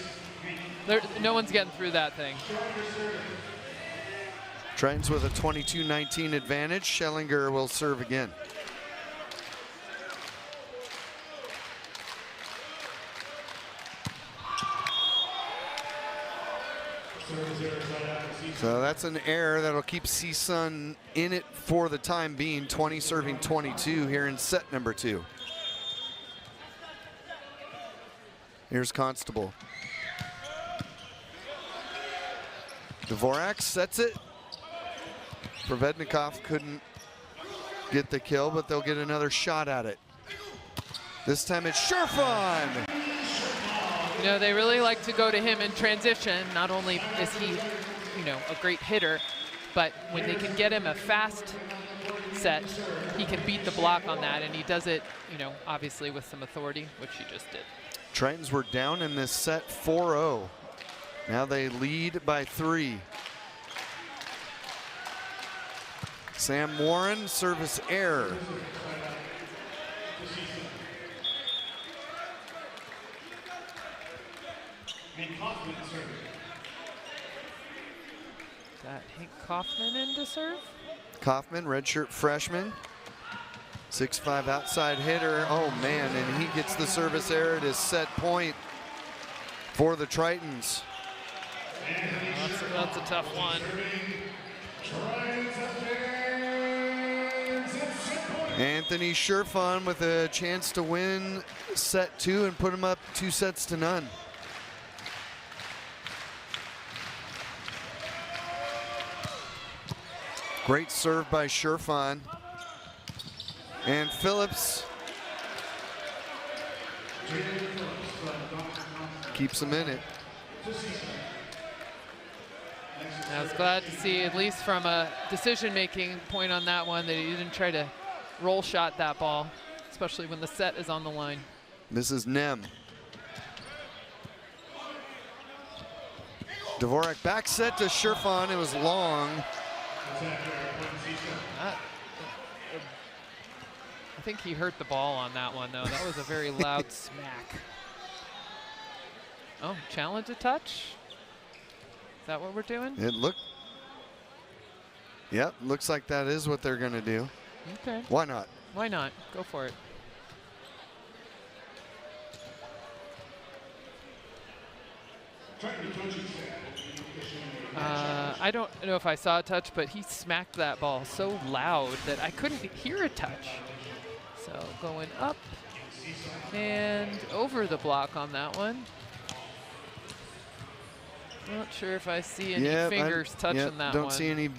No one's getting through that thing. Tritons with a 22-19 advantage. Schellinger will serve again. So that's an error that'll keep CSUN in it for the time being. 20 serving 22 here in set number 2. Here's Constable. Dvorak sets it. Provednikov couldn't get the kill, but they'll get another shot at it. This time it's Sherfan. You know, they really like to go to him in transition. Not only is he, you know, a great hitter, but when they can get him a fast set, he can beat the block on that, and he does it, you know, obviously with some authority, which he just did. Tritons were down in this set 4-0. Now they lead by 3. Sam Warren, service error. Got Hank Kaufman in to serve. Kaufman, redshirt freshman. 6'5" outside hitter. Oh man, and he gets the service error at his set point for the Tritons. That's a tough one. Anthony Sherfon with a chance to win set 2 and put him up 2-0. Great serve by Sherfon. And Phillips keeps him in it. I was glad to see, at least from a decision-making point on that one, that he didn't try to roll shot that ball, especially when the set is on the line. This is Nem. Dvorak back set to Sherfon. It was long. I think he hurt the ball on that one, though. That was a very loud smack. Oh, challenge a touch? Is that what we're doing? Yep, looks like that is what they're gonna do. Okay. Why not? Why not? Go for it. I don't know if I saw a touch, but he smacked that ball so loud that I couldn't hear a touch. So going up and over the block on that one. Not sure if I see any fingers touching that one. Don't see any.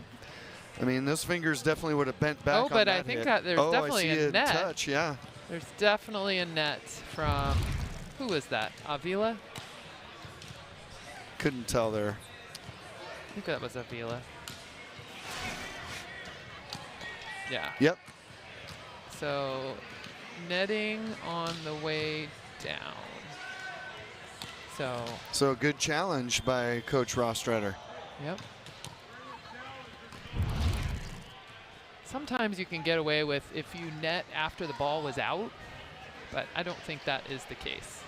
I mean, those fingers definitely would have bent back. Oh, but I think there's definitely a net. Touch, yeah. There's definitely a net from, who was that? Avila? Couldn't tell there. I think that was Avila. Yeah. Yep. So netting on the way down. So a good challenge by Coach Rostrader. Yep. Sometimes you can get away with if you net after the ball was out, but I don't think that is the case.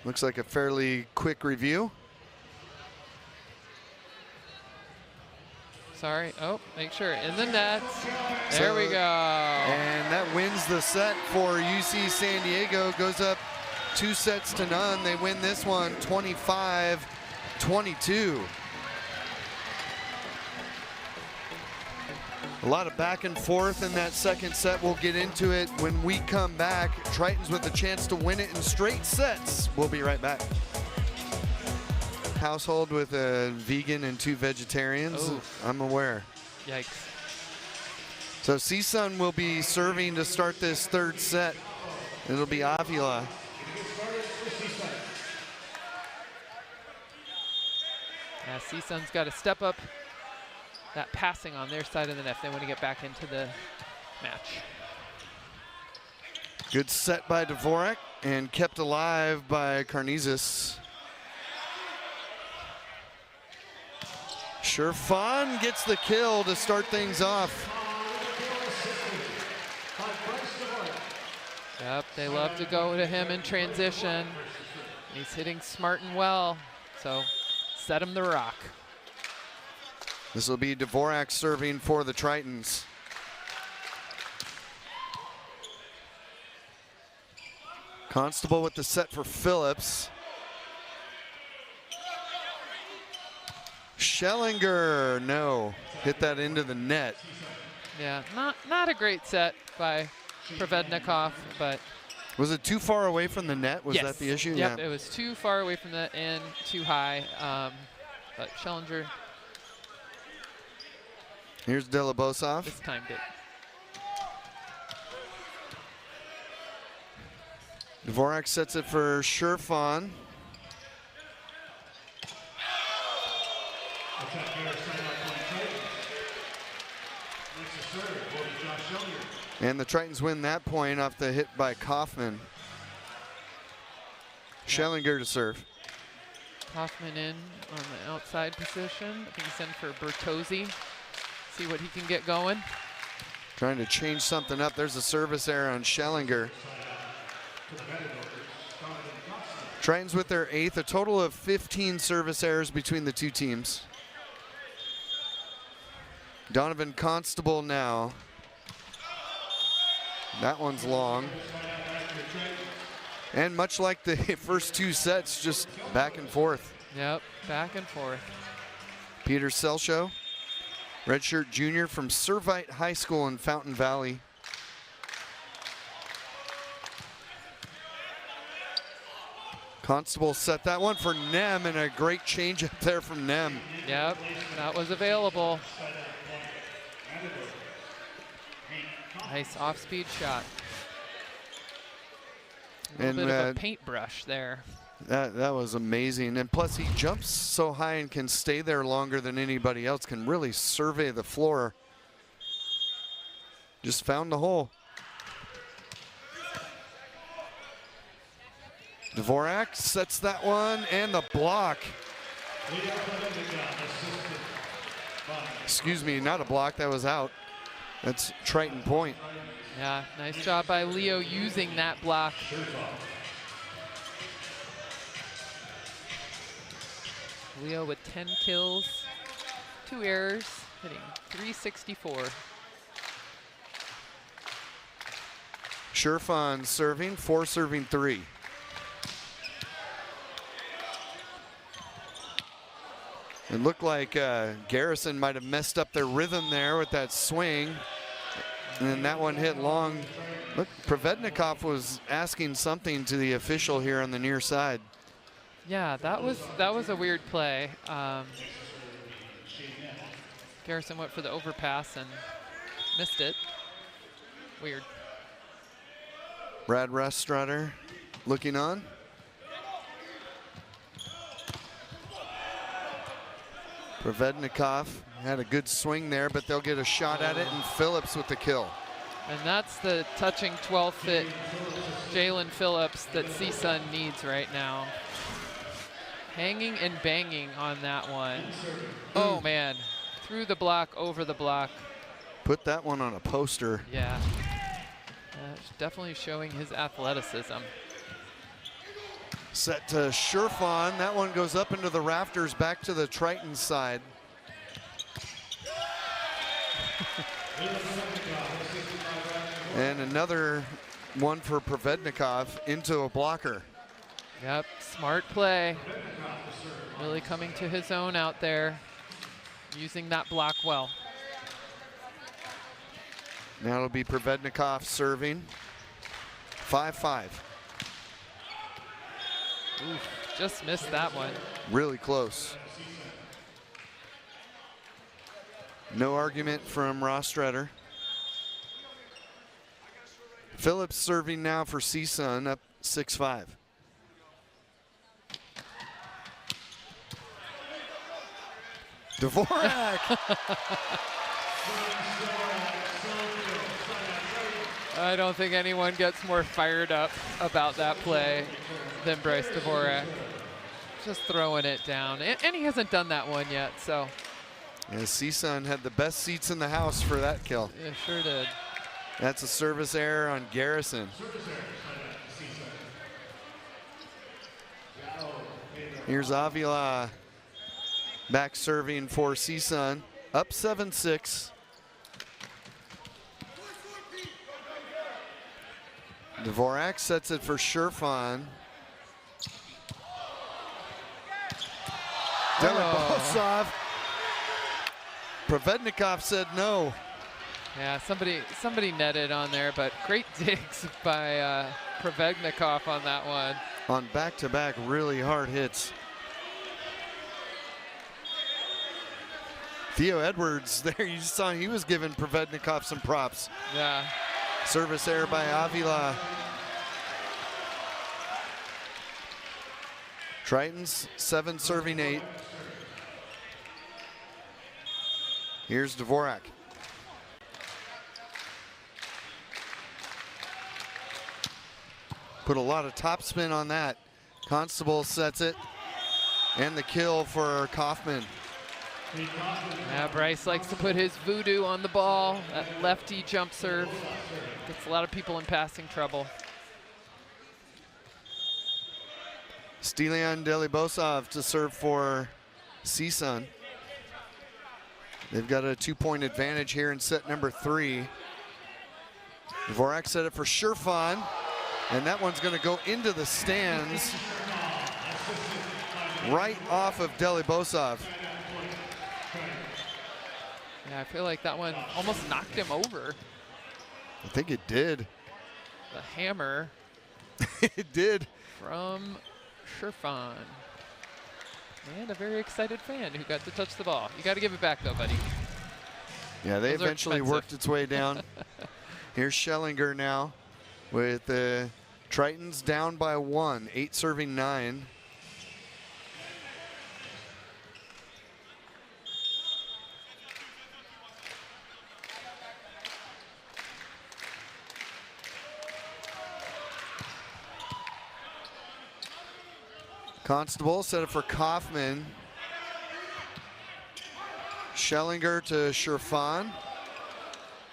Looks like a fairly quick review. Sorry. Oh, make sure. In the net. There we go. And that wins the set for UC San Diego. Goes up 2-0. They win this one 25-22. A lot of back and forth in that second set. We'll get into it when we come back. Tritons with a chance to win it in straight sets. We'll be right back. Household with a vegan and 2 vegetarians. Oof. I'm aware. Yikes. So CSUN will be serving to start this third set. It'll be Avila. Yeah, CSUN's got to step up that passing on their side of the net if they want to get back into the match. Good set by Dvorak and kept alive by Karnizis. Sherfon gets the kill to start things off. Yep, they love to go to him in transition. He's hitting smart and well, so set him the rock. This will be Dvorak serving for the Tritons. Constable with the set for Phillips. Schellinger, no, hit that into the net. Yeah, not a great set by Provednikov, but. Was it too far away from the net? Was yes. that the issue? Yep, yeah, it was too far away from the net and too high, but Schellinger. Here's Delabosov. Just timed it. Dvorak sets it for Sherfon. And the Tritons win that point off the hit by Kaufman. Schellinger to serve. Kaufman in on the outside position. I think he's in for Bertozzi. See what he can get going. Trying to change something up. There's a service error on Schellinger. Tritons with their 8th, a total of 15 service errors between the two teams. Donovan Constable now. That one's long. And much like the first 2 sets, just back and forth. Yep, back and forth. Peter Selshow, redshirt junior from Servite High School in Fountain Valley. Constable set that one for Nem, and a great change up there from Nem. Yep, that was available. Nice off-speed shot. A little bit of a paintbrush there. That was amazing. And plus he jumps so high and can stay there longer than anybody else, can really survey the floor. Just found the hole. Dvorak sets that one and the block. Excuse me, not a block, that was out. That's Triton point. Yeah, nice job by Leo using that block. Leo with 10 kills, 2 errors, hitting .364. Sherfon serving, 4 serving 3. It looked like Garrison might have messed up their rhythm there with that swing. And then that one hit long. Look, Provednikov was asking something to the official here on the near side. Yeah, that was a weird play. Garrison went for the overpass and missed it. Weird. Brad Restratter looking on. Provednikov had a good swing there, but they'll get a shot at it, and Phillips with the kill. And that's the touching 12-foot Jalen Phillips that CSUN needs right now. Hanging and banging on that one. Oh man, through the block, over the block. Put that one on a poster. Yeah, definitely showing his athleticism. Set to Sherfon. That one goes up into the rafters, back to the Triton side. And another one for Provednikov into a blocker. Yep, smart play. Really coming to his own out there, using that block well. Now it'll be Provednikov serving. 5-5. Oof, just missed that one. Really close. No argument from Rostrader. Phillips serving now for CSUN, up 6-5. Dvorak. I don't think anyone gets more fired up about that play than Bryce Dvorak. Just throwing it down. And he hasn't done that one yet, so. Yeah, CSUN had the best seats in the house for that kill. Yeah, sure did. That's a service error on Garrison. Here's Avila back serving for CSUN, up 7-6. Dvorak sets it for Sherfon. Delibosov. Provednikov said no. Yeah, somebody netted on there, but great digs by Provednikov on that one. On back-to-back really hard hits. Theo Edwards there, you saw he was giving Provednikov some props. Yeah. Service error by Avila. Tritons 7 serving 8. Here's Dvorak. Put a lot of topspin on that. Constable sets it. And the kill for Kaufman. Yeah, Bryce likes to put his voodoo on the ball. That lefty jump serve gets a lot of people in passing trouble. Stelian Delibosov to serve for CSUN. They've got a 2-point advantage here in set number 3. Dvorak set it for Sherfon, and that one's going to go into the stands right off of Delibosov. Yeah, I feel like that one almost knocked him over. I think it did. The hammer. It did. From Sherfan. And a very excited fan who got to touch the ball. You got to give it back, though, buddy. Yeah, they eventually worked its way down. Here's Schellinger now with the Tritons down by 1, 8 serving 9. Constable set it for Kaufman. Schellinger to Sherfan.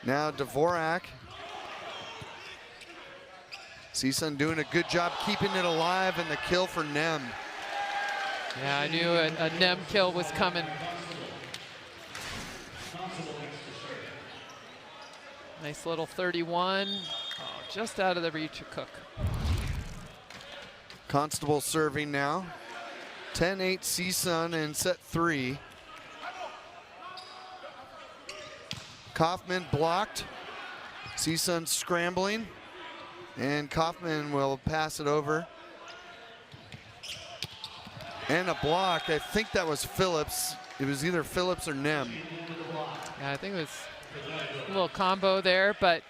Now Dvorak. CSUN doing a good job keeping it alive, and the kill for Nem. Yeah, I knew a Nem kill was coming. Nice little 31. Oh, just out of the reach of Cook. Constable serving now. 10-8 CSUN in set 3. Kaufman blocked. CSUN scrambling. And Kaufman will pass it over. And a block. I think that was Phillips. It was either Phillips or Nem. Yeah, I think it was a little combo there, but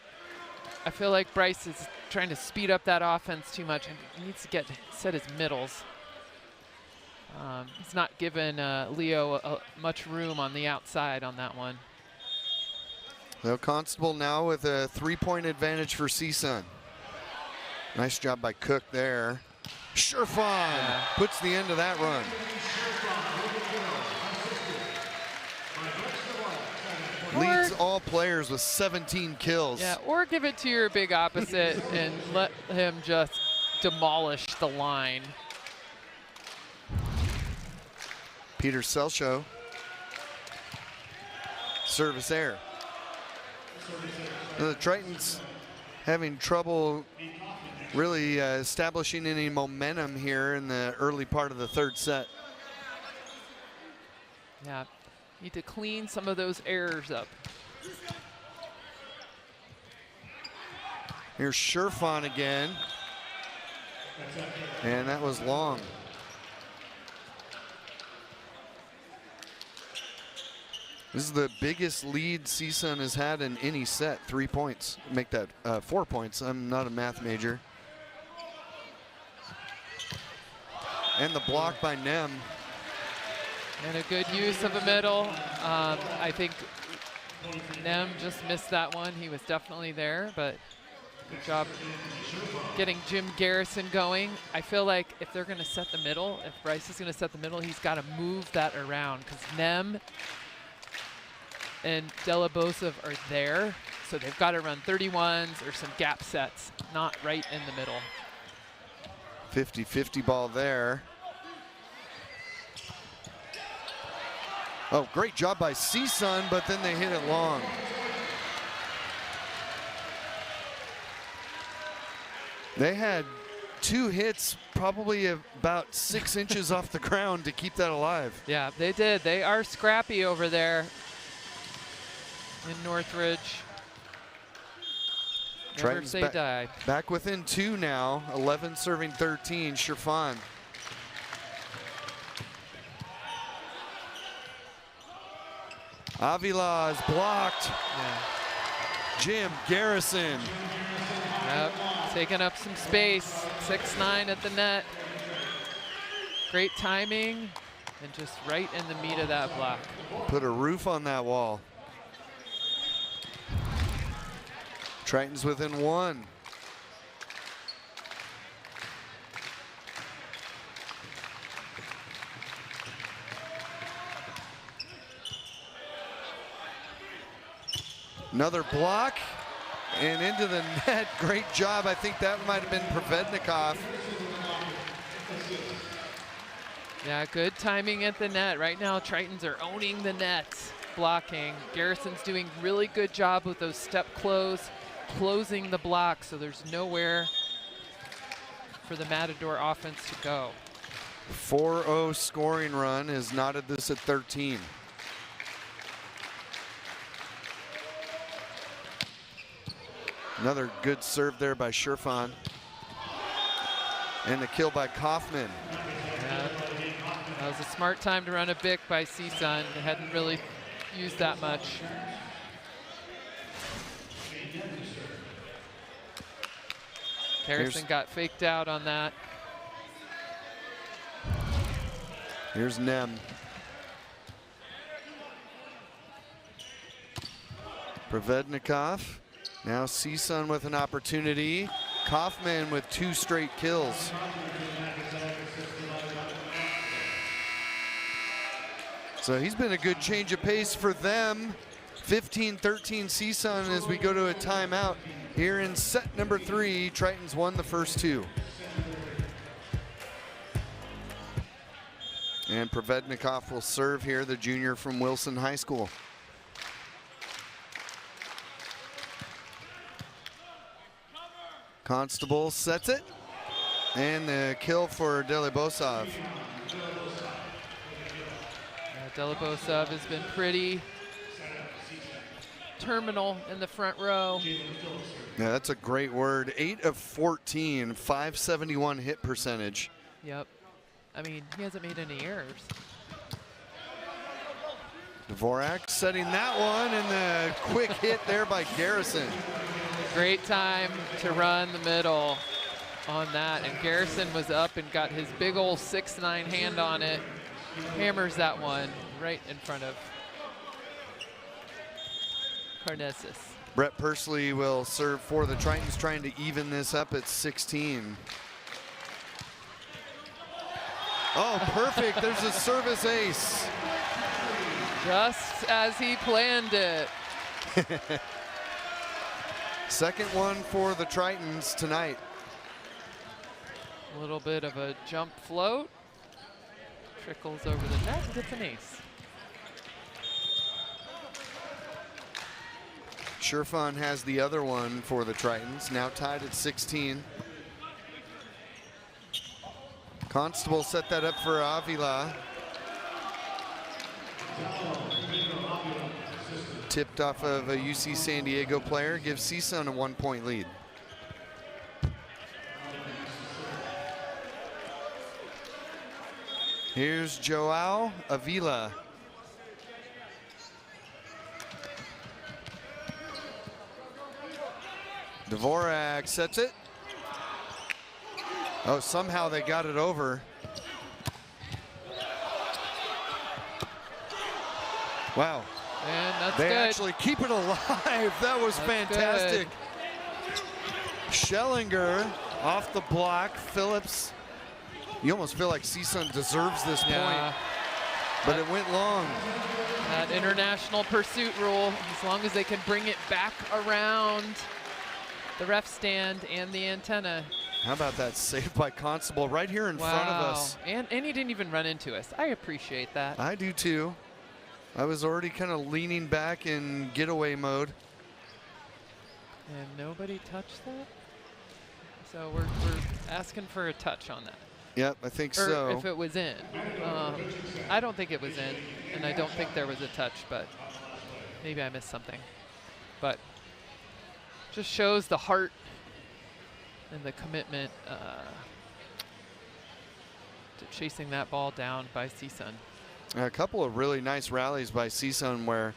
I feel like Bryce is trying to speed up that offense too much, and he needs to set his middles. He's not given Leo much room on the outside on that one. So Constable now with a 3-point advantage for CSUN. Nice job by Cook there. Sherfan puts the end of that run. Leads all players with 17 kills. Yeah, or give it to your big opposite and let him just demolish the line. Peter Selshow. Service error. The Tritons having trouble really establishing any momentum here in the early part of the third set. Yeah, need to clean some of those errors up. Here's Sherfan again. And that was long. This is the biggest lead CSUN has had in any set, 3 points. Make that 4 points. I'm not a math major. And the block by Nem. And a good use of a middle. I think Nem just missed that one. He was definitely there, but good job getting Jim Garrison going. I feel like if they're going to set the middle, if Bryce is going to set the middle, he's got to move that around, because Nem and Delabosov are there, so they've got to run 31s or some gap sets, not right in the middle. 50-50 ball there. Oh, great job by CSUN, but then they hit it long. They had 2 hits, probably about 6 inches off the ground to keep that alive. Yeah, they did. They are scrappy over there in Northridge. Never say die. Back within 2 now, 11 serving 13, Sherfan. Avila is blocked. Yeah. Jim Garrison. Yep, taking up some space. 6'9" at the net. Great timing, and just right in the meat of that block. Put a roof on that wall. Tritons within 1. Another block and into the net. Great job. I think that might have been Provednikov. Yeah, good timing at the net. Right now, Tritons are owning the net, blocking. Garrison's doing really good job with those step closing the block, so there's nowhere for the Matador offense to go. 4-0 scoring run has knotted this at 13. Another good serve there by Sherfan. And the kill by Kaufman. Yeah, that was a smart time to run a BIC by CSUN. They hadn't really used that much. Harrison got faked out on that. Here's Nem. Provednikov. Now CSUN with an opportunity. Kaufman with 2 straight kills. So he's been a good change of pace for them. 15-13 CSUN as we go to a timeout. Here in set number 3, Tritons won the first 2. And Provednikov will serve here, the junior from Wilson High School. Constable sets it. And the kill for Delibosov. Delibosov has been pretty terminal in the front row. Yeah, that's a great word. 8 of 14, 571 hit percentage. Yep. I mean, he hasn't made any errors. Dvorak setting that one, and the quick hit there by Garrison. Great time to run the middle on that, and Garrison was up and got his big old 6'9" hand on it. Hammers that one right in front of Carnesis. Brett Pursley will serve for the Tritons, trying to even this up at 16. Oh, perfect. There's a service ace. Just as he planned it. Second one for the Tritons tonight. A little bit of a jump float. Trickles over the net and gets an ace. Sherfan has the other one for the Tritons, now tied at 16. Constable set that up for Avila. Tipped off of a UC San Diego player, gives CSUN a 1-point lead. Here's Joao Avila. Dvorak sets it. Oh, somehow they got it over. Wow. And that's they good. Actually keep it alive. That was fantastic. Good. Schellinger off the block. Phillips. You almost feel like CSUN deserves this point, but it went long. That international pursuit rule, as long as they can bring it back around the ref stand and the antenna. How about that save by Constable right here in front of us? And he didn't even run into us. I appreciate that. I do too. I was already kind of leaning back in getaway mode. And nobody touched that? So we're asking for a touch on that. Yep, I think or so. If it was in. I don't think it was in, and I don't think there was a touch, but maybe I missed something. But just shows the heart and the commitment to chasing that ball down by CSUN. A couple of really nice rallies by CSUN where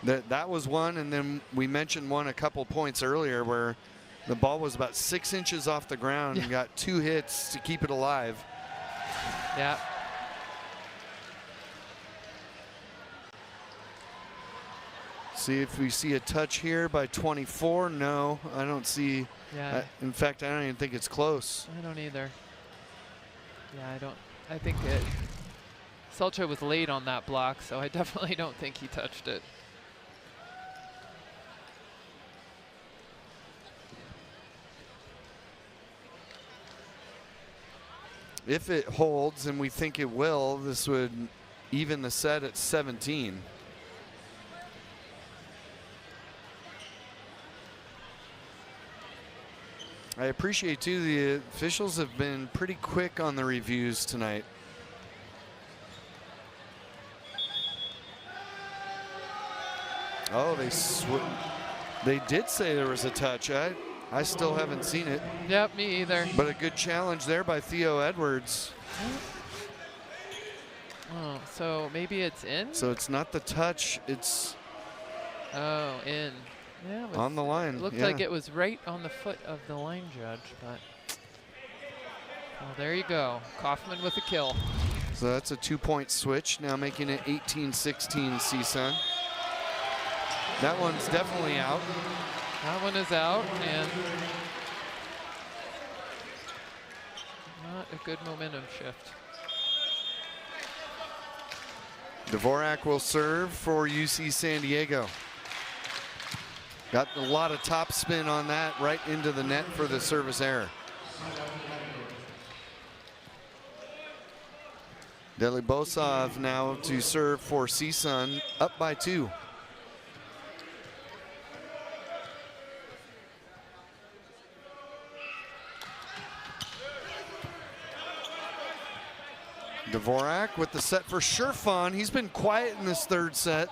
that was one, and then we mentioned one a couple points earlier where the ball was about 6 inches off the ground and got 2 hits to keep it alive. Yeah. See if we see a touch here by 24. No, I don't see. Yeah. In fact, I don't even think it's close. I don't either. Yeah, I don't. I think Selcha was late on that block, so I definitely don't think he touched it. If it holds, and we think it will, this would even the set at 17. I appreciate too, the officials have been pretty quick on the reviews tonight. Oh, They did say there was a touch. I still haven't seen it. Yep, me either. But a good challenge there by Theo Edwards. Oh, so maybe it's in? So it's not the touch, it's in. Yeah, on the line. It looked like it was right on the foot of the line judge, but well, there you go. Kaufman with a kill. So that's a 2-point switch, now making it 18-16 CSUN. That one's definitely out. That one is out, and not a good momentum shift. Dvorak will serve for UC San Diego. Got a lot of top spin on that, right into the net for the service error. Delibosov now to serve for CSUN, up by 2. Dvorak with the set for Sherfon. He's been quiet in this third set.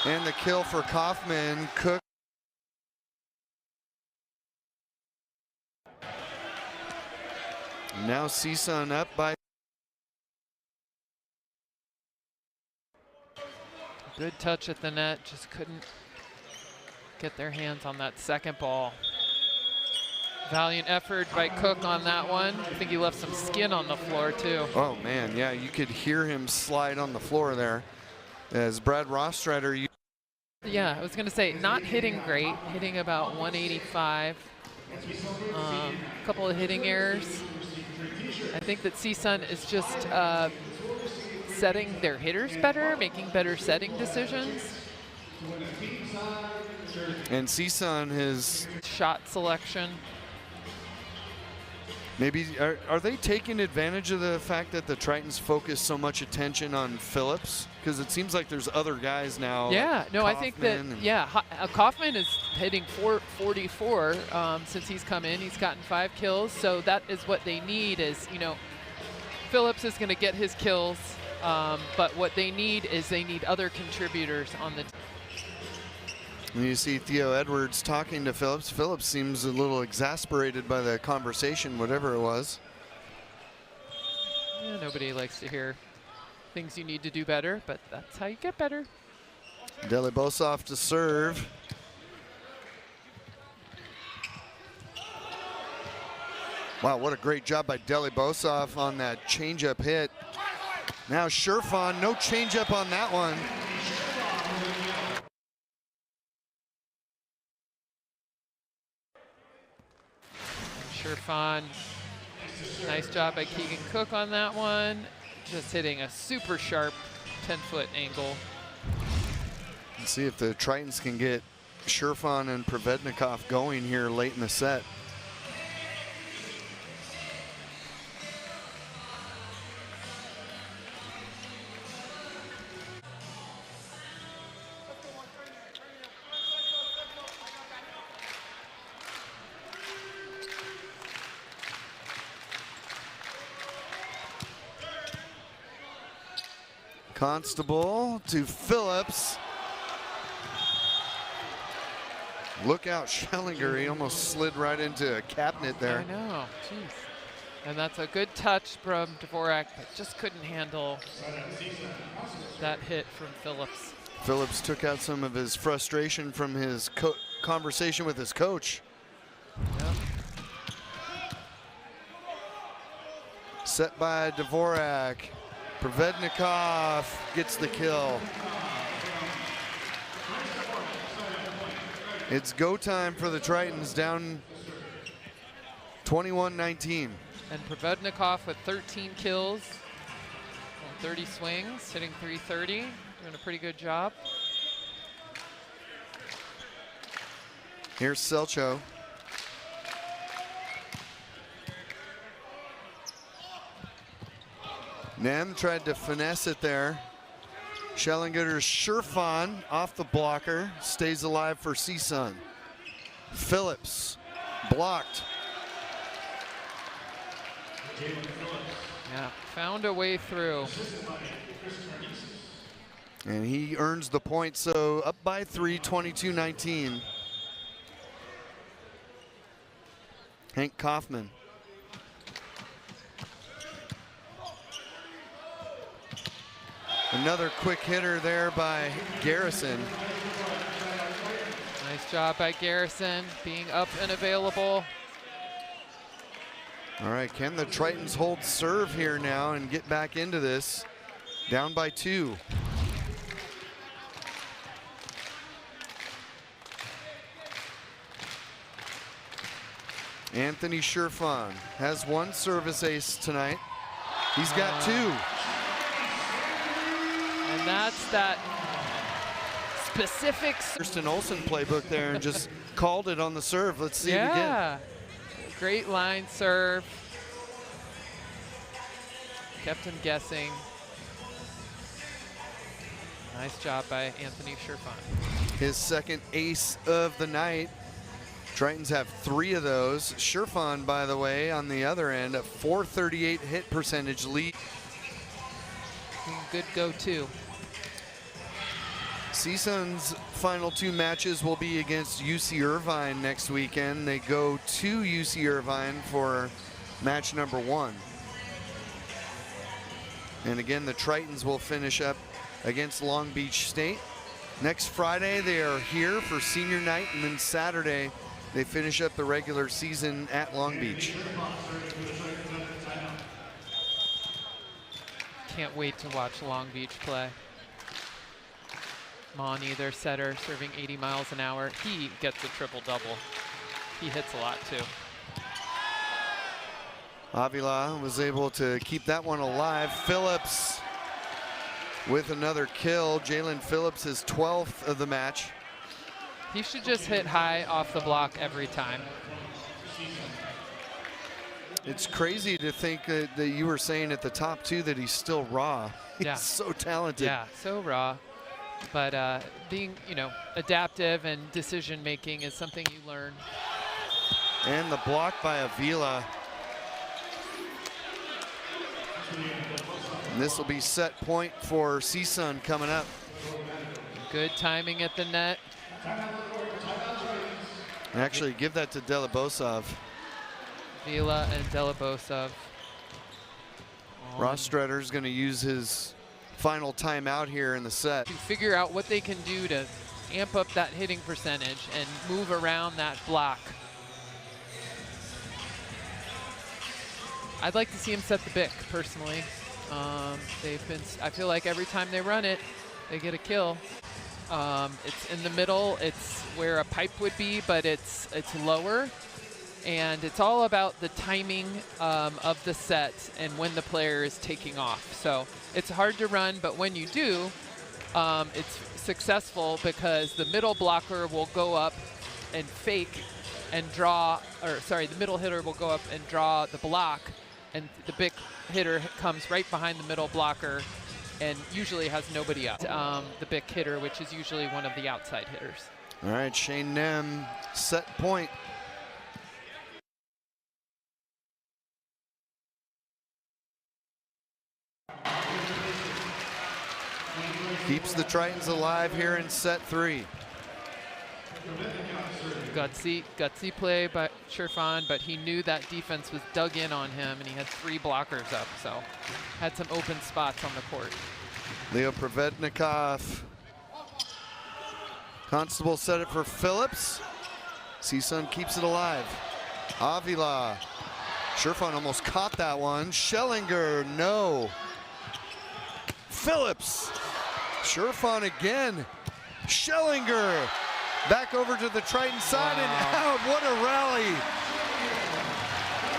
And the kill for Kaufman. Cook. Now CSUN up by. Good touch at the net, just couldn't get their hands on that second ball. Valiant effort by Cook on that one. I think he left some skin on the floor too. Oh man, yeah, you could hear him slide on the floor there. As Brad Rostrader. Yeah, I was gonna say, not hitting great, hitting about 185. A couple of hitting errors. I think that CSUN is just setting their hitters better, making better setting decisions. And CSUN has shot selection. Maybe, are they taking advantage of the fact that the Tritons focus so much attention on Phillips? Because it seems like there's other guys now. Yeah, like no, I think that, yeah, Kaufman is hitting 444 since he's come in. He's gotten 5 kills, so that is what they need is, you know, Phillips is going to get his kills, but what they need is they need other contributors on the team. You see Theo Edwards talking to Phillips. Phillips seems a little exasperated by the conversation, whatever it was. Yeah, nobody likes to hear things you need to do better, but that's how you get better. Delibosov to serve. Wow, what a great job by Delibosov on that changeup hit. Now Sherfon, no changeup on that one. Sherfon, nice job by Keegan Cook on that one. Just hitting a super sharp 10-foot angle. Let's see if the Tritons can get Sherfon and Provednikov going here late in the set. Constable to Phillips. Look out, Schellinger. He almost slid right into a cabinet there. I know, jeez. And that's a good touch from Dvorak, but just couldn't handle that hit from Phillips. Phillips took out some of his frustration from his conversation with his coach. Yep. Set by Dvorak. Provednikov gets the kill. It's go time for the Tritons, down 21-19. And Provednikov with 13 kills, 30 swings, hitting 330, doing a pretty good job. Here's Selcho. Nem tried to finesse it there. Schellinger's Sherfon off the blocker, stays alive for CSUN. Phillips blocked. Yeah, found a way through. And he earns the point, so up by 3, 22-19. Hank Kaufman. Another quick hitter there by Garrison. Nice job by Garrison, being up and available. All right, can the Tritons hold serve here now and get back into this? Down by 2. Anthony Sherfon has 1 service ace tonight. He's got 2. And that's that specific Kirsten Olsen playbook there and just called it on the serve. Let's see it again. Yeah, great line serve. Kept him guessing. Nice job by Anthony Sherfon. His second ace of the night. Tritons have 3 of those. Sherfon, by the way, on the other end, a .438 hit percentage lead. Good go-to. CSUN's final 2 matches will be against UC Irvine next weekend. They go to UC Irvine for match number 1. And again, the Tritons will finish up against Long Beach State. Next Friday, they are here for senior night, and then Saturday, they finish up the regular season at Long Beach. Can't wait to watch Long Beach play. Monty, their setter, serving 80 miles an hour. He gets a triple-double. He hits a lot, too. Avila was able to keep that one alive. Phillips with another kill. Jalen Phillips, his 12th of the match. He should just hit high off the block every time. It's crazy to think that you were saying at the top, too, that he's still raw. He's so talented. Yeah, so raw. But being, adaptive and decision-making is something you learn. And the block by Avila. And this will be set point for CSUN coming up. Good timing at the net. And actually, give that to Delabosov. Avila and Delabosov. Ross Struthers going to use his final timeout here in the set. To figure out what they can do to amp up that hitting percentage and move around that block. I'd like to see him set the BIC, personally. I feel like every time they run it, they get a kill. It's in the middle, it's where a pipe would be, but it's lower. And it's all about the timing of the set and when the player is taking off. So it's hard to run, but when you do, it's successful because the middle blocker will go up and fake and draw, the middle hitter will go up and draw the block, and the big hitter comes right behind the middle blocker and usually has nobody up. The big hitter, which is usually one of the outside hitters. All right, Shane Nem, set point. Keeps the Tritons alive here in set 3. Gutsy play by Sherfon, but he knew that defense was dug in on him, and he had 3 blockers up, so had some open spots on the court. Leo Provednikov. Constable set it for Phillips. CSUN keeps it alive. Avila. Sherfon almost caught that one. Schellinger, no. Phillips. Sherfon again. Schellinger. Back over to the Triton side and out. What a rally.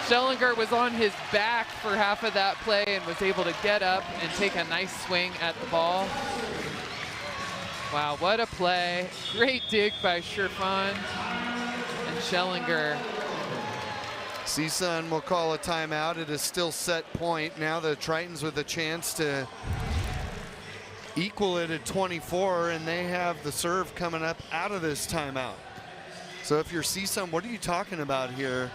Schellinger was on his back for half of that play and was able to get up and take a nice swing at the ball. Wow, what a play. Great dig by Sherfon and Schellinger. CSUN will call a timeout. It is still set point. Now the Tritons with a chance to equal it at 24, and they have the serve coming up out of this timeout. So if you're CSUN, what are you talking about here?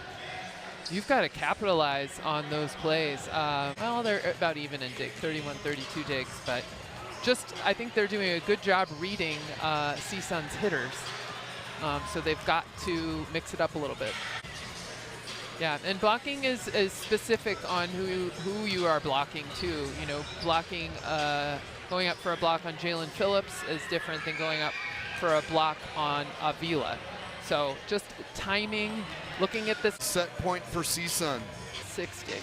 You've got to capitalize on those plays. Well, they're about even in digs, 31-32 digs, but I think they're doing a good job reading CSUN's hitters. So they've got to mix it up a little bit. Yeah, and blocking is specific on who you are blocking too. You know, blocking, going up for a block on Jalen Phillips is different than going up for a block on Avila. So just timing, looking at this. Set point for CSUN. 6 gigs.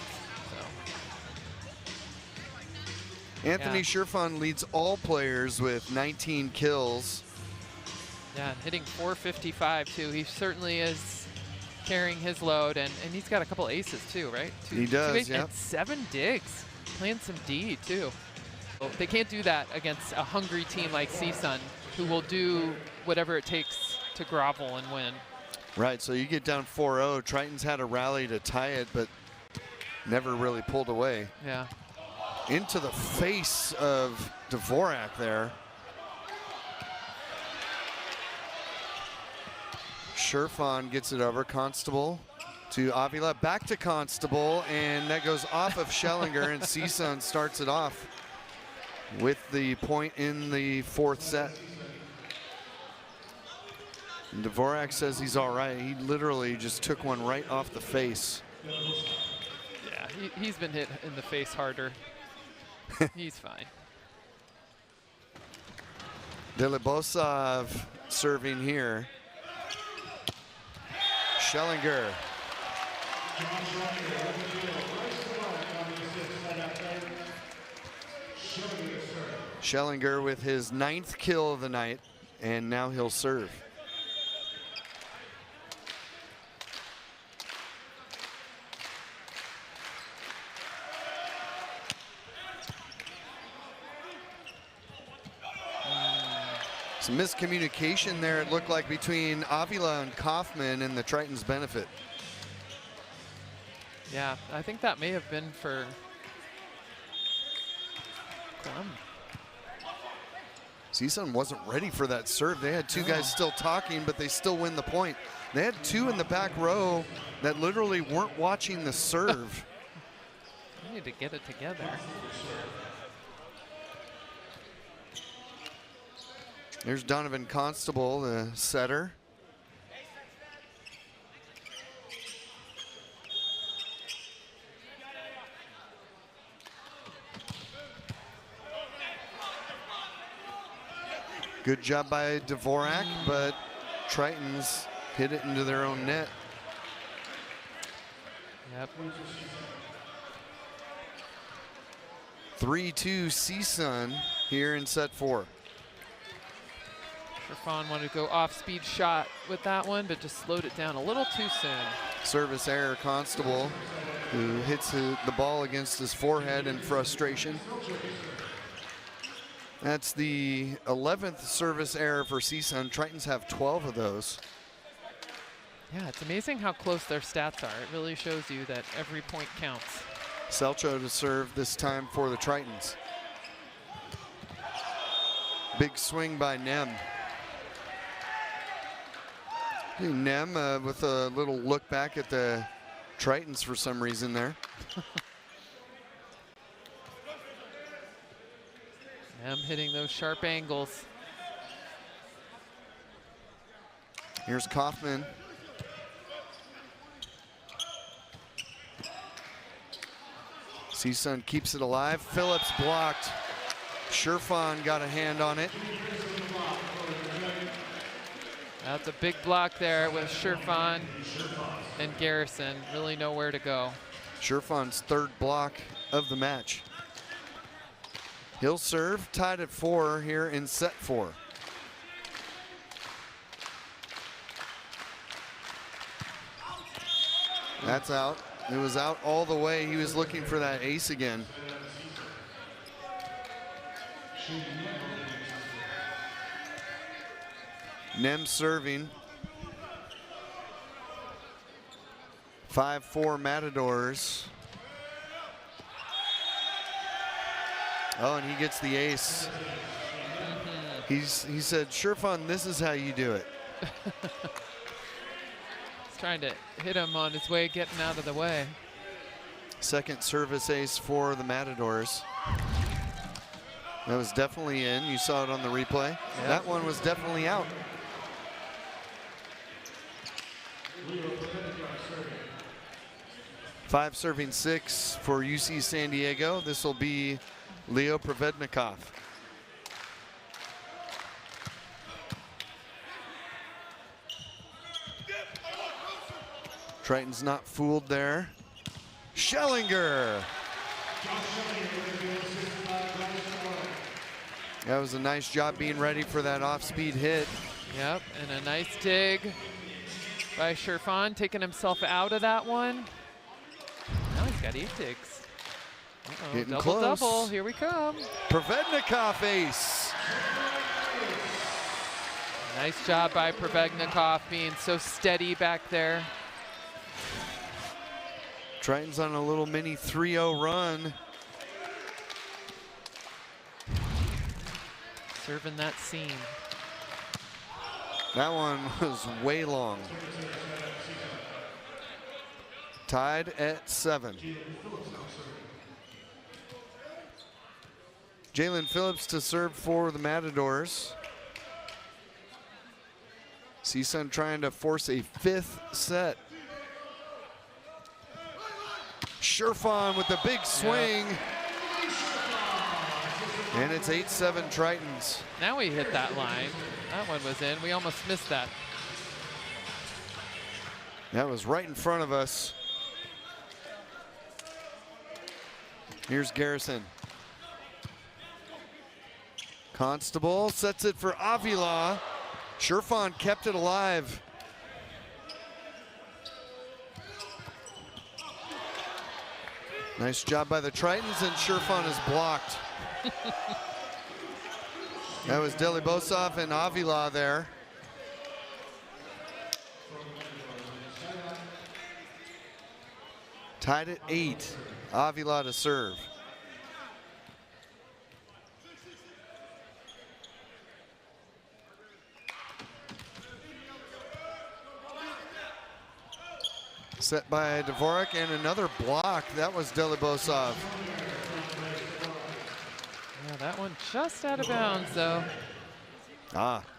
So. Anthony Sherfon leads all players with 19 kills. Yeah, hitting 455 too. He certainly is carrying his load, and he's got a couple aces too, right? He does, yeah. And 7 digs, playing some D too. They can't do that against a hungry team like CSUN, who will do whatever it takes to grovel and win. Right, so you get down 4-0. Triton's had a rally to tie it, but never really pulled away. Yeah. Into the face of Dvorak there. Sherfon gets it over. Constable to Avila, back to Constable, and that goes off of Schellinger, and CSUN starts it off with the point in the 4th set. And Dvorak says he's all right. He literally just took one right off the face. Yeah, he's been hit in the face harder. He's fine. Delibosov serving here. Schellinger. Schellinger with his 9th kill of the night, and now he'll serve. Some miscommunication there, it looked like, between Avila and Kaufman, and the Triton's benefit. Yeah, I think that may have been for Clem. CSUN wasn't ready for that serve. They had 2 guys still talking, but they still win the point. They had 2 in the back row that literally weren't watching the serve. I need to get it together. There's Donovan Constable, the setter. Good job by Dvorak, but Tritons hit it into their own net. Yep. 3-2 CSUN here in set 4. Sherfon wanted to go off-speed shot with that one, but just slowed it down a little too soon. Service error, Constable, who hits the ball against his forehead in frustration. That's the 11th service error for CSUN. Tritons have 12 of those. Yeah, it's amazing how close their stats are. It really shows you that every point counts. Selcho to serve this time for the Tritons. Big swing by Nem. Nem with a little look back at the Tritons for some reason there. Nem hitting those sharp angles. Here's Kaufman. CSUN keeps it alive. Phillips blocked. Sherfon got a hand on it. That's a big block there with Sherfon and Garrison. Really know where to go. Sherfon's 3rd block of the match. He'll serve, tied at 4 here in set 4. That's out. It was out all the way. He was looking for that ace again. Nem serving. 5-4 Matadors. Oh, and he gets the ace. He said, Sherfon, this is how you do it. He's trying to hit him on his way getting out of the way. 2nd service ace for the Matadors. That was definitely in. You saw it on the replay. Yep. That one was definitely out. Five serving 6 for UC San Diego. This will be Leo Provednikov. Triton's not fooled there. Schellinger. That was a nice job being ready for that off-speed hit. Yep, and a nice dig by Sherfan, taking himself out of that one. Now he's got 8 digs. Getting double, close. Double, here we come. Provednikov ace. Nice job by Provednikov being so steady back there. Triton's on a little mini 3-0 run. Serving that seam. That one was way long. Tied at 7. Jalen Phillips to serve for the Matadors. CSUN trying to force a 5th set. Sherfan with the big swing. Yep. And it's 8-7 Tritons. Now we hit that line. That one was in. We almost missed that. That was right in front of us. Here's Garrison. Constable sets it for Avila. Sherfan kept it alive. Nice job by the Tritons, and Sherfan is blocked. That was Delibosov and Avila there. Tied at 8. Avila to serve. Set by Dvorak, and another block. That was Delibosov. Yeah, that one just out of bounds, though.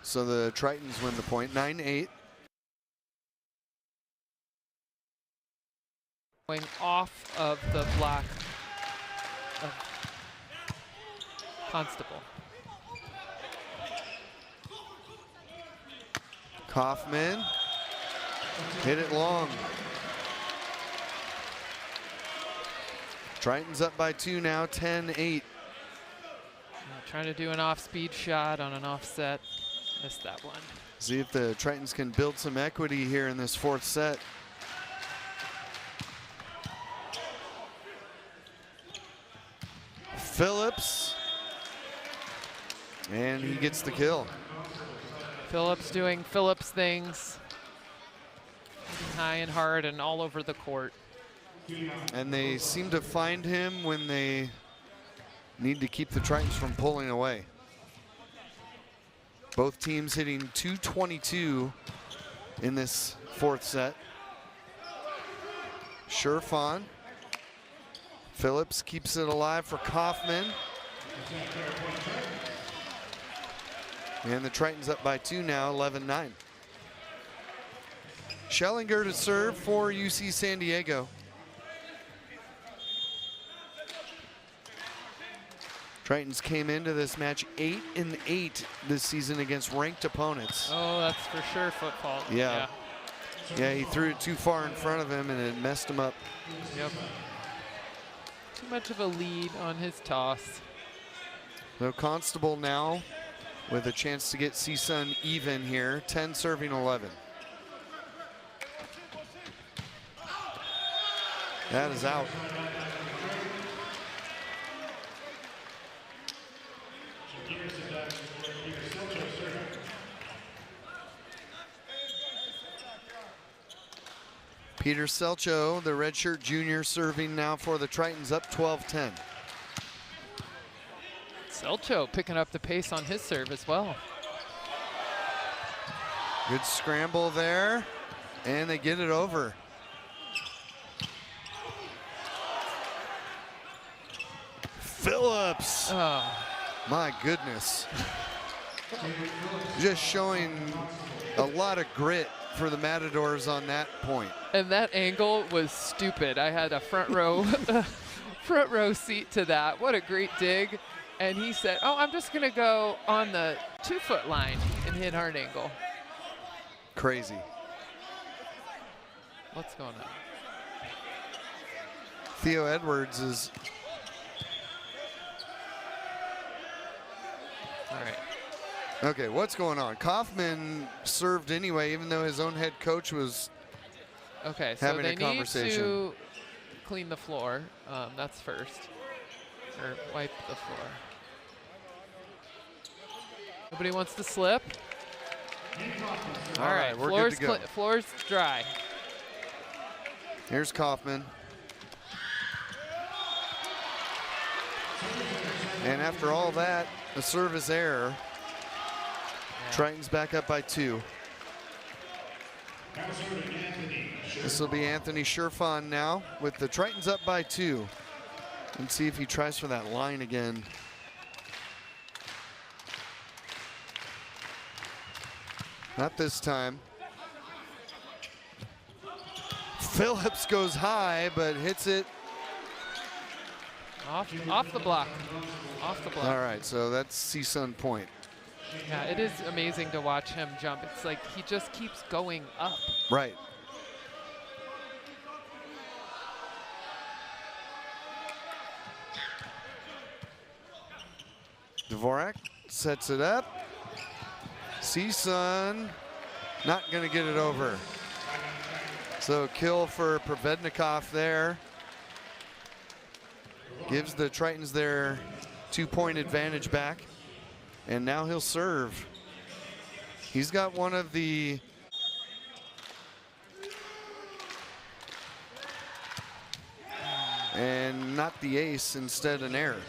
So the Tritons win the point, 9-8. Going off of the block of Constable. Kaufman hit it long. Tritons up by 2 now, 10-8. Trying to do an off-speed shot on an offset. Missed that one. See if the Tritons can build some equity here in this 4th set. Phillips. And he gets the kill. Phillips doing Phillips things. High and hard and all over the court. And they seem to find him when they need to keep the Tritons from pulling away. Both teams hitting 222 in this 4th set. Sherfan. Phillips keeps it alive for Kaufman. And the Tritons up by 2 now, 11-9. Schellinger to serve for UC San Diego. Tritons came into this match 8-8 this season against ranked opponents. Oh, that's for sure foot fault. Yeah. Yeah, he threw it too far in front of him and it messed him up. Yep. Too much of a lead on his toss. So Constable now with a chance to get CSUN even here, 10 serving 11. That is out. Peter Selcho, the redshirt junior, serving now for the Tritons, up 12-10. Selcho picking up the pace on his serve as well. Good scramble there, and they get it over. Phillips. Oh. My goodness. Just showing a lot of grit for the Matadors on that point. And that angle was stupid. I had a front row seat to that. What a great dig. And he said, oh, I'm just going to go on the 2-foot line and hit hard angle. Crazy. What's going on? Theo Edwards is... All right. Okay, what's going on? Kaufman served anyway, even though his own head coach was having a conversation. Need to clean the floor. That's first. Or wipe the floor. Nobody wants to slip. All right, we're good to go. Floor's dry. Here's Kaufman. And after all that, a service error. Yeah. Triton's back up by 2. This will be Anthony Scherfon now with the Tritons up by 2. And see if he tries for that line again. Not this time. Phillips goes high, but hits it. Off the block. Off the block. All right, so that's CSUN point. Yeah, it is amazing to watch him jump. It's like he just keeps going up. Right. Dvorak sets it up. CSUN not going to get it over. So kill for Provednikov there. Gives the Tritons their 2-point advantage back. And now he'll serve. He's got one of the and not the ace, instead an error.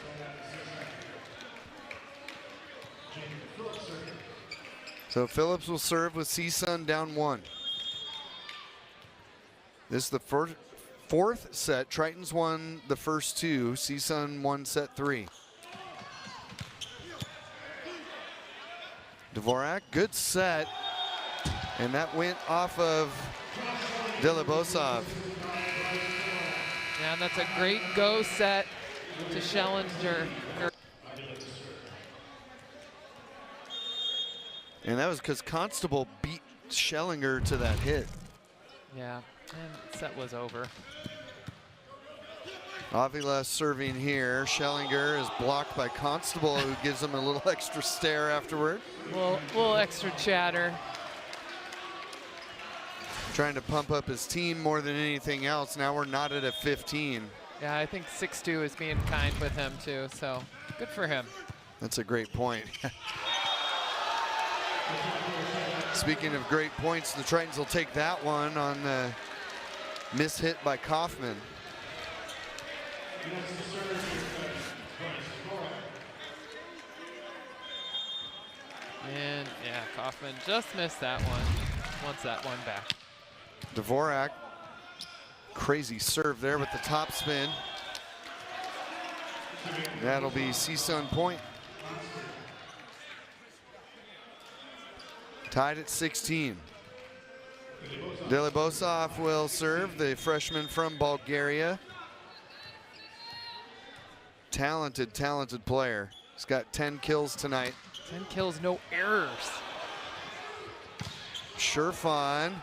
So Phillips will serve with CSUN down 1. This is the fourth set. Tritons won the first 2. CSUN won set 3. Dvorak, good set. And that went off of Delibosov. Yeah, and that's a great go set to Schellinger. And that was because Constable beat Schellinger to that hit. Yeah, and set was over. Avila serving here. Schellinger is blocked by Constable, who gives him a little extra stare afterward. Little extra chatter. Trying to pump up his team more than anything else. Now we're knotted at 15. Yeah, I think 6-2 is being kind with him too, so good for him. That's a great point. Speaking of great points, the Tritons will take that one on the miss hit by Kaufman. And yeah, Kaufman just missed that one. Wants that one back. Dvorak, crazy serve there with the top spin. That'll be CSUN point. Tied at 16. Delibosov will serve, the freshman from Bulgaria. Talented, talented player. He's got 10 kills tonight. 10 kills, no errors. Scherfon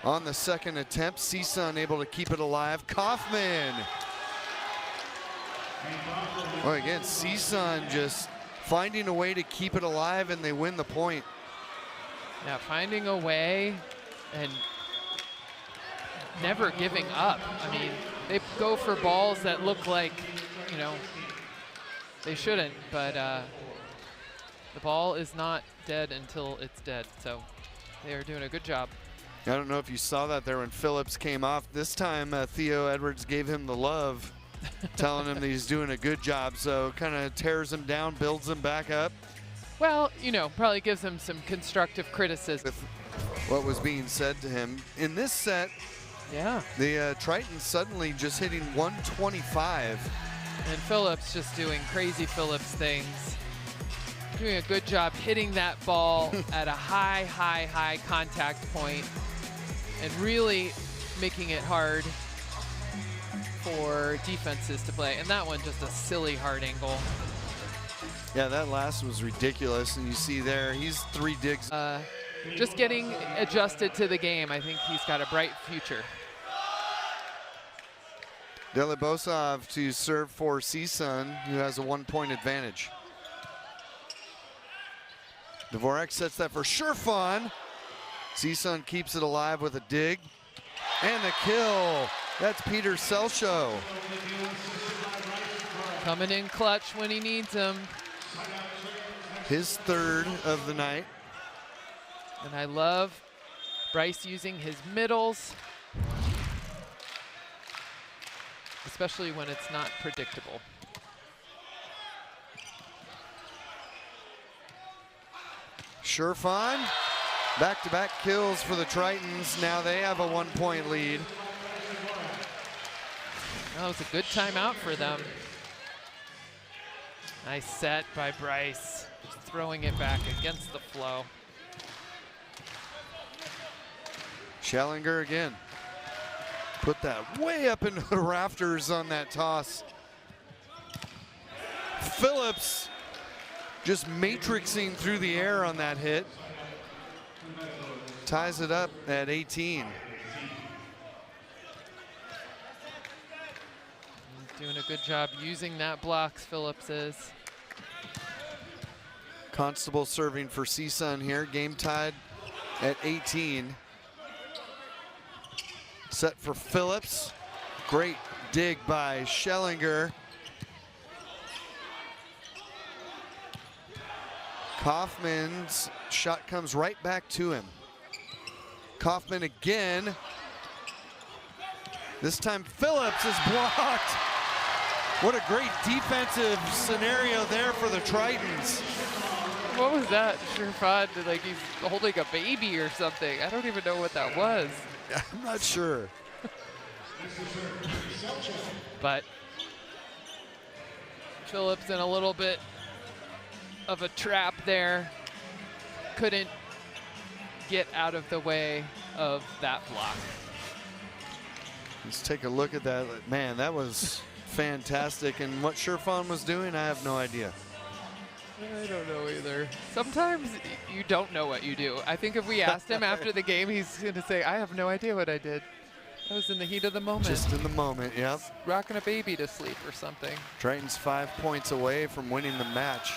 on the second attempt. CSUN able to keep it alive. Kaufman. Well, again, CSUN just finding a way to keep it alive, and they win the point. Yeah, finding a way and never giving up. I mean, they go for balls that look like, you know, they shouldn't, but the ball is not dead until it's dead. So they are doing a good job. I don't know if you saw that there when Phillips came off. This time, Theo Edwards gave him the love, telling him that he's doing a good job. So kind of tears him down, builds him back up. Well, you know, probably gives him some constructive criticism. With what was being said to him. In this set, yeah, the Tritons suddenly just hitting 125. And Phillips just doing crazy Phillips things. Doing a good job hitting that ball at a high contact point and really making it hard for defenses to play. And that one just a silly hard angle. Yeah, that last was ridiculous. And you see there, he's 3 digs. Just getting adjusted to the game. I think he's got a bright future. Delibosov to serve for CSUN, who has a 1-point advantage. Dvorak sets that for Sherfon. CSUN keeps it alive with a dig. And a kill. That's Peter Selshow. Coming in clutch when he needs him. His 3rd of the night. And I love Bryce using his middles, especially when it's not predictable. Sherfon, back-to-back kills for the Tritons. Now they have a 1-point lead. That was a good timeout for them. Nice set by Bryce, just throwing it back against the flow. Schellinger again. Put that way up into the rafters on that toss. Phillips just matrixing through the air on that hit. Ties it up at 18. Doing a good job using that blocks, Phillips is. Constable serving for CSUN here. Game tied at 18. Set for Phillips. Great dig by Schellinger. Kaufman's shot comes right back to him. Kaufman again. This time Phillips is blocked. What a great defensive scenario there for the Tritons. What was that? Sherfon, like he's holding a baby or something. I don't even know what that was. I'm not sure. But Phillips in a little bit of a trap there. Couldn't get out of the way of that block. Let's take a look at that. Man, that was fantastic. And what Sherfon was doing, I have no idea. I don't know either. Sometimes you don't know what you do. I think if we asked him after the game, he's going to say, I have no idea what I did. I was in the heat of the moment. Just in the moment, yep. Rocking a baby to sleep or something. Tritons 5 points away from winning the match.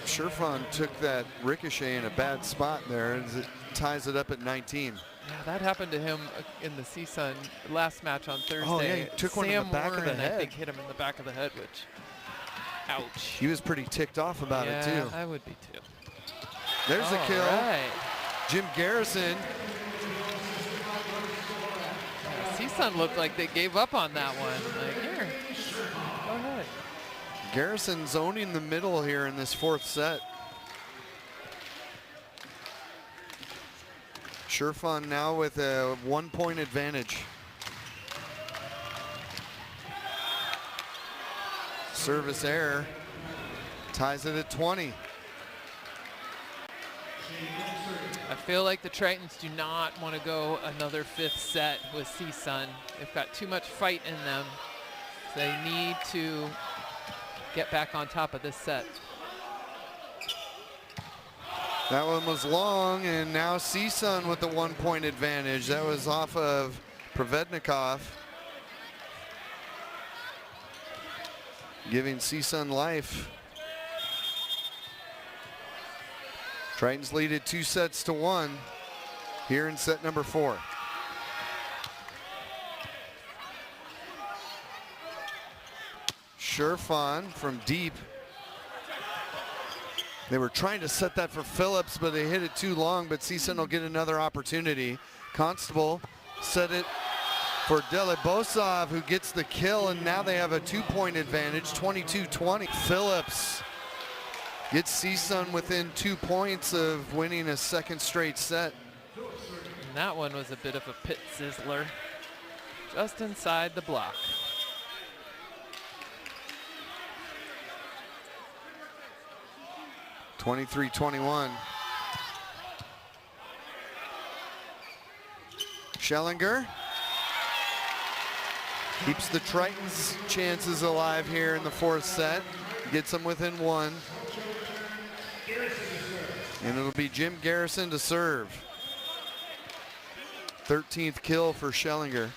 Sherfon took that ricochet in a bad spot there as it ties it up at 19. Yeah, that happened to him in the CSUN last match on Thursday. Oh, yeah, he took one in the back of the head. I think hit him in the back of the head, which, ouch. He was pretty ticked off about it, too. Yeah, I would be, too. There's the kill. Right. Jim Garrison. Yeah, CSUN looked like they gave up on that one. Like, here, go ahead. Garrison's owning the middle here in this 4th set. Sherfon now with a 1-point advantage. Service error ties it at 20. I feel like the Tritons do not want to go another 5th set with CSUN. They've got too much fight in them. So they need to get back on top of this set. That one was long, and now CSUN with the 1-point advantage. That was off of Provednikov, giving CSUN life. Tritons lead it 2-1 here in set number 4. Sherfon from deep. They were trying to set that for Phillips, but they hit it too long, but CSUN will get another opportunity. Constable set it for Delibosov, who gets the kill, and now they have a 2-point advantage, 22-20. Phillips gets CSUN within 2 points of winning a 2nd straight set. And that one was a bit of a pit sizzler, just inside the block. 23-21. Schellinger keeps the Tritons' chances alive here in the fourth set. Gets them within one. And it'll be Jim Garrison to serve. 13th kill for Schellinger.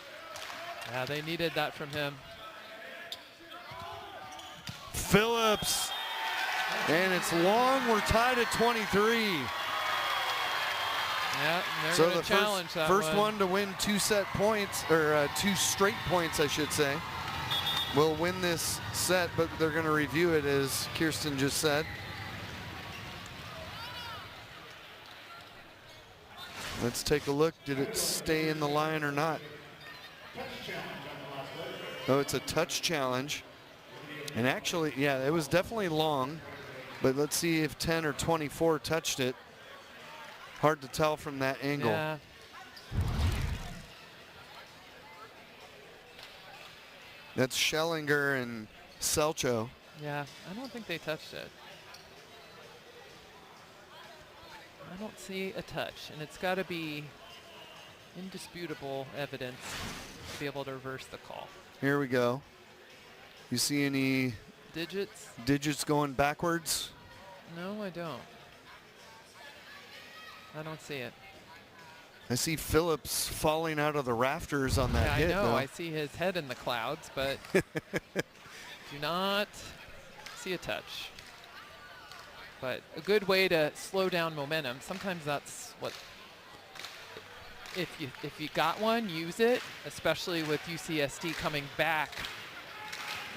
Yeah, they needed that from him. Phillips. And it's long. We're tied at 23. Yeah, they're so gonna the challenge that first one to win 2 set points, or 2 straight points, I should say, will win this set, but they're going to review it, as Kirsten just said. Let's take a look. Did it stay in the line or not? Oh, it's a touch challenge. And actually, yeah, it was definitely long, but let's see if 10 or 24 touched it. Hard to tell from that angle. Yeah. That's Schellinger and Selcho. Yeah, I don't think they touched it. I don't see a touch, and it's got to be indisputable evidence to be able to reverse the call. Here we go. You see any digits going backwards? No, I don't. I don't see it. I see Phillips falling out of the rafters on that hit. I know. Though. I see his head in the clouds, but do not see a touch. But a good way to slow down momentum. Sometimes that's what. If you got one, use it. Especially with UCSD coming back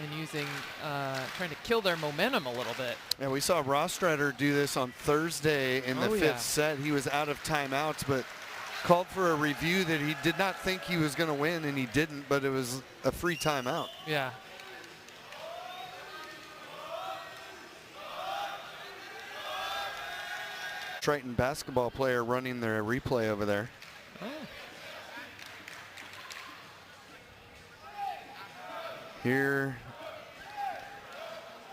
and using, trying to kill their momentum a little bit. Yeah, we saw Rostrader do this on Thursday in the fifth set. He was out of timeouts, but called for a review that he did not think he was going to win, and he didn't, but it was a free timeout. Yeah. Triton basketball player running their replay over there. Oh. Here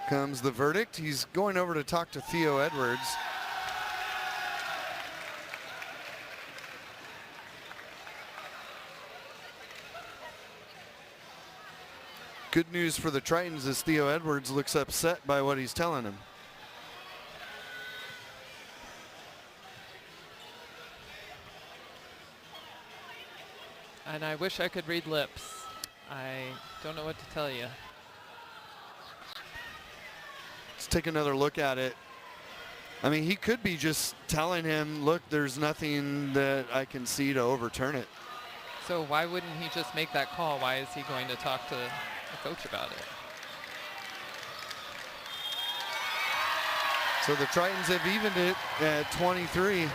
comes the verdict. He's going over to talk to Theo Edwards. Good news for the Tritons is Theo Edwards looks upset by what he's telling him. And I wish I could read lips. I don't know what to tell you. Let's take another look at it. I mean, he could be just telling him, look, there's nothing that I can see to overturn it. So why wouldn't he just make that call? Why is he going to talk to the coach about it? So the Tritons have evened it at 23.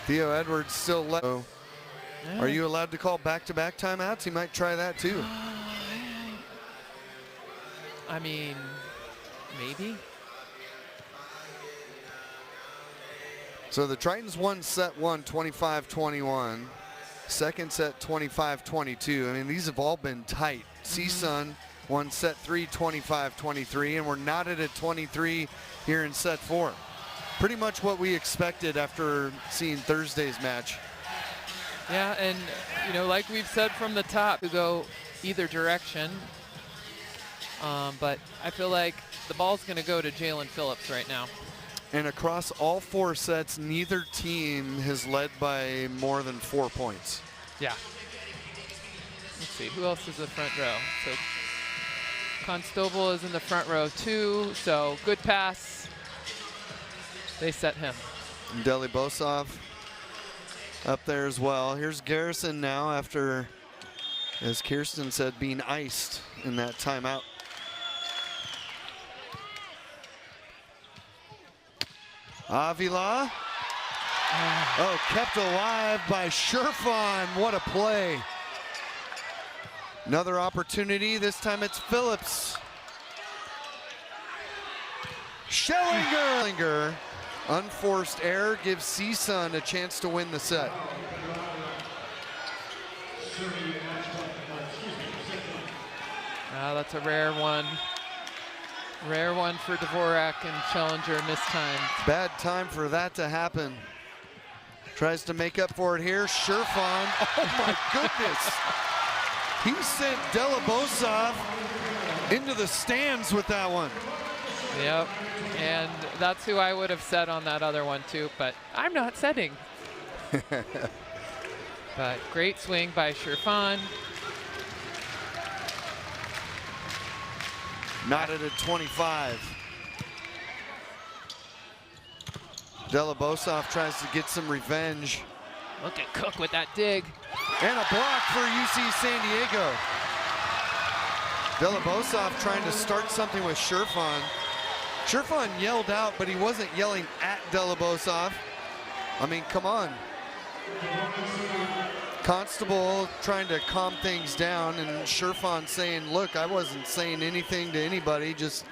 Theo Edwards still left. Yeah. Are you allowed to call back-to-back timeouts? He might try that too. I mean, maybe. So the Tritons won set one, 25-21. Second set, 25-22. I mean, these have all been tight. CSUN won set 3, 25-23, and we're knotted at 23 here in set 4. Pretty much what we expected after seeing Thursday's match. Yeah, and you know, like we've said from the top, to go either direction. But I feel like the ball's going to go to Jalen Phillips right now. And across all 4 sets, neither team has led by more than 4 points. Yeah. Let's see, who else is in the front row? So Constable is in the front row too, so good pass. They set him. Deli Bosov up there as well. Here's Garrison now after, as Kirsten said, being iced in that timeout. Avila. Oh, kept alive by Sherfon. What a play. Another opportunity. This time it's Phillips. Schellinger. Unforced error gives CSUN a chance to win the set. That's a rare one. Rare one for Dvorak and Challenger mistimed. Bad time for that to happen. Tries to make up for it here. Sherfon. Oh my goodness. He sent Delabosov into the stands with that one. Yep. And that's who I would have set on that other one too, but I'm not setting. But great swing by Sherfon. Knotted at 25. Delabosov tries to get some revenge. Look at Cook with that dig. And a block for UC San Diego. Delabosov trying to start something with Sherfon. Sherfon yelled out, but he wasn't yelling at Delabosov. I mean, come on. Constable trying to calm things down, and Sherfon saying, look, I wasn't saying anything to anybody, just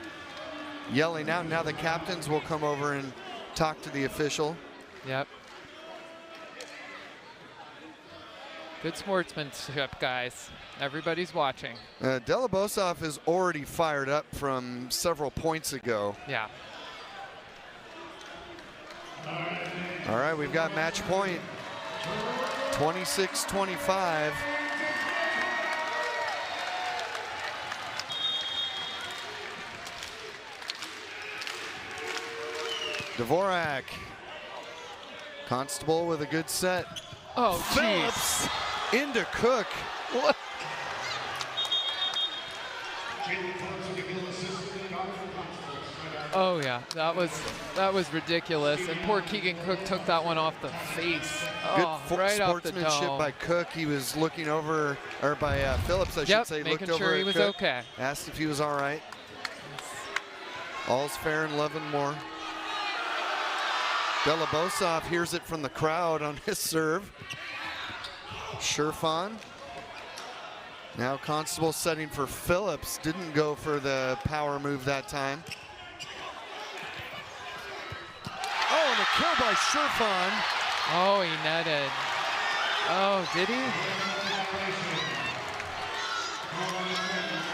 yelling out. Now the captains will come over and talk to the official. Yep. Good sportsmanship, guys. Everybody's watching. Delabosov is already fired up from several points ago. Yeah. All right, we've got match point. 26-25. Dvorak. Constable with a good set. Oh, Phillips into Cook. What? Oh yeah, that was ridiculous. And poor Keegan Cook took that one off the face. Oh, Good right off the sportsmanship dome. by Cook. He was looking over, or by Phillips, I should say. Making looked sure over he at was Cook, okay. Asked if he was all right. All's fair in love and more. Delabosov hears it from the crowd on his serve. Sherfon. Now Constable setting for Phillips. Didn't go for the power move that time. Oh, and a kill by Sherfon. Oh, he netted. Oh, did he?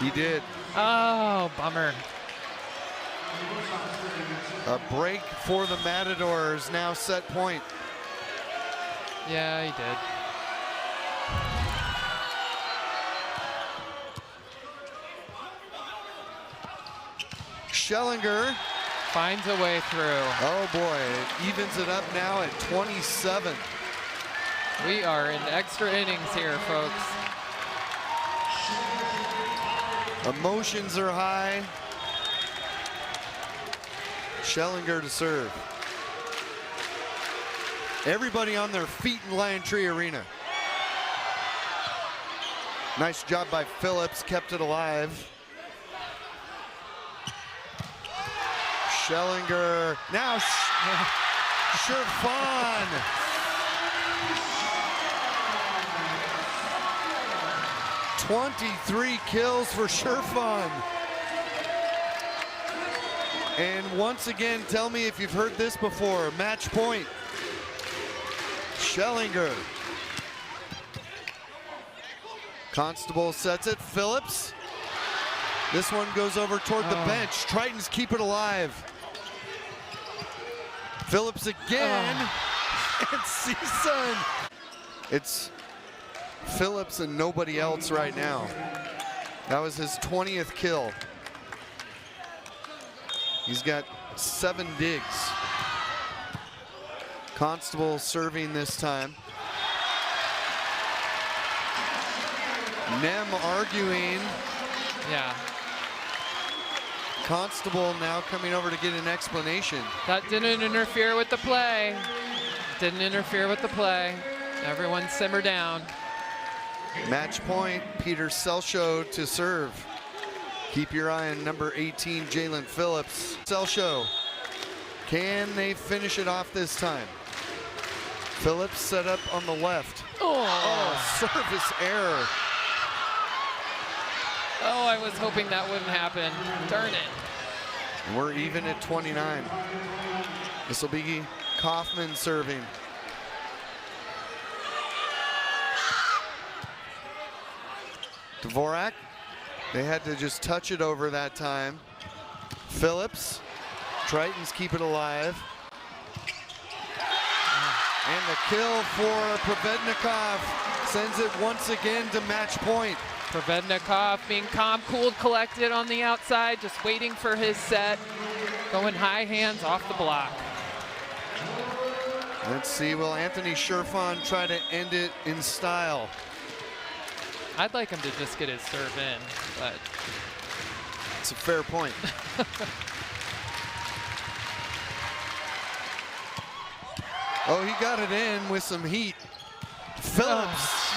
He did. Oh, bummer. A break for the Matadors, now set point. Yeah, he did. Schellinger finds a way through. Oh boy, it evens it up now at 27. We are in extra innings here, folks. Emotions are high. Schellinger to serve. Everybody on their feet in Lion Tree Arena. Nice job by Phillips, kept it alive. Schellinger, now Sherfon. .23 kills for Sherfon. And once again, tell me if you've heard this before. Match point. Schellinger. Constable sets it. Phillips. This one goes over toward the bench. Tritons keep it alive. Phillips again. And CSUN. It's Phillips and nobody else right now. That was his 20th kill. He's got 7 digs. Constable serving this time. Nem arguing. Yeah. Constable now coming over to get an explanation. That didn't interfere with the play. Didn't interfere with the play. Everyone simmer down. Match point, Peter Selshow to serve. Keep your eye on number 18, Jalen Phillips. Selshow, can they finish it off this time? Phillips set up on the left. Oh, service error. Oh, I was hoping that wouldn't happen. Darn it. And we're even at 29. This will be Kaufman serving. Dvorak, they had to just touch it over that time. Phillips. Tritons keep it alive. And the kill for Provednikov sends it once again to match point. Provednikov being calm, cool, collected on the outside, just waiting for his set. Going high hands off the block. Let's see, will Anthony Sherfon try to end it in style? I'd like him to just get his serve in, but. It's a fair point. Oh, he got it in with some heat. Phillips.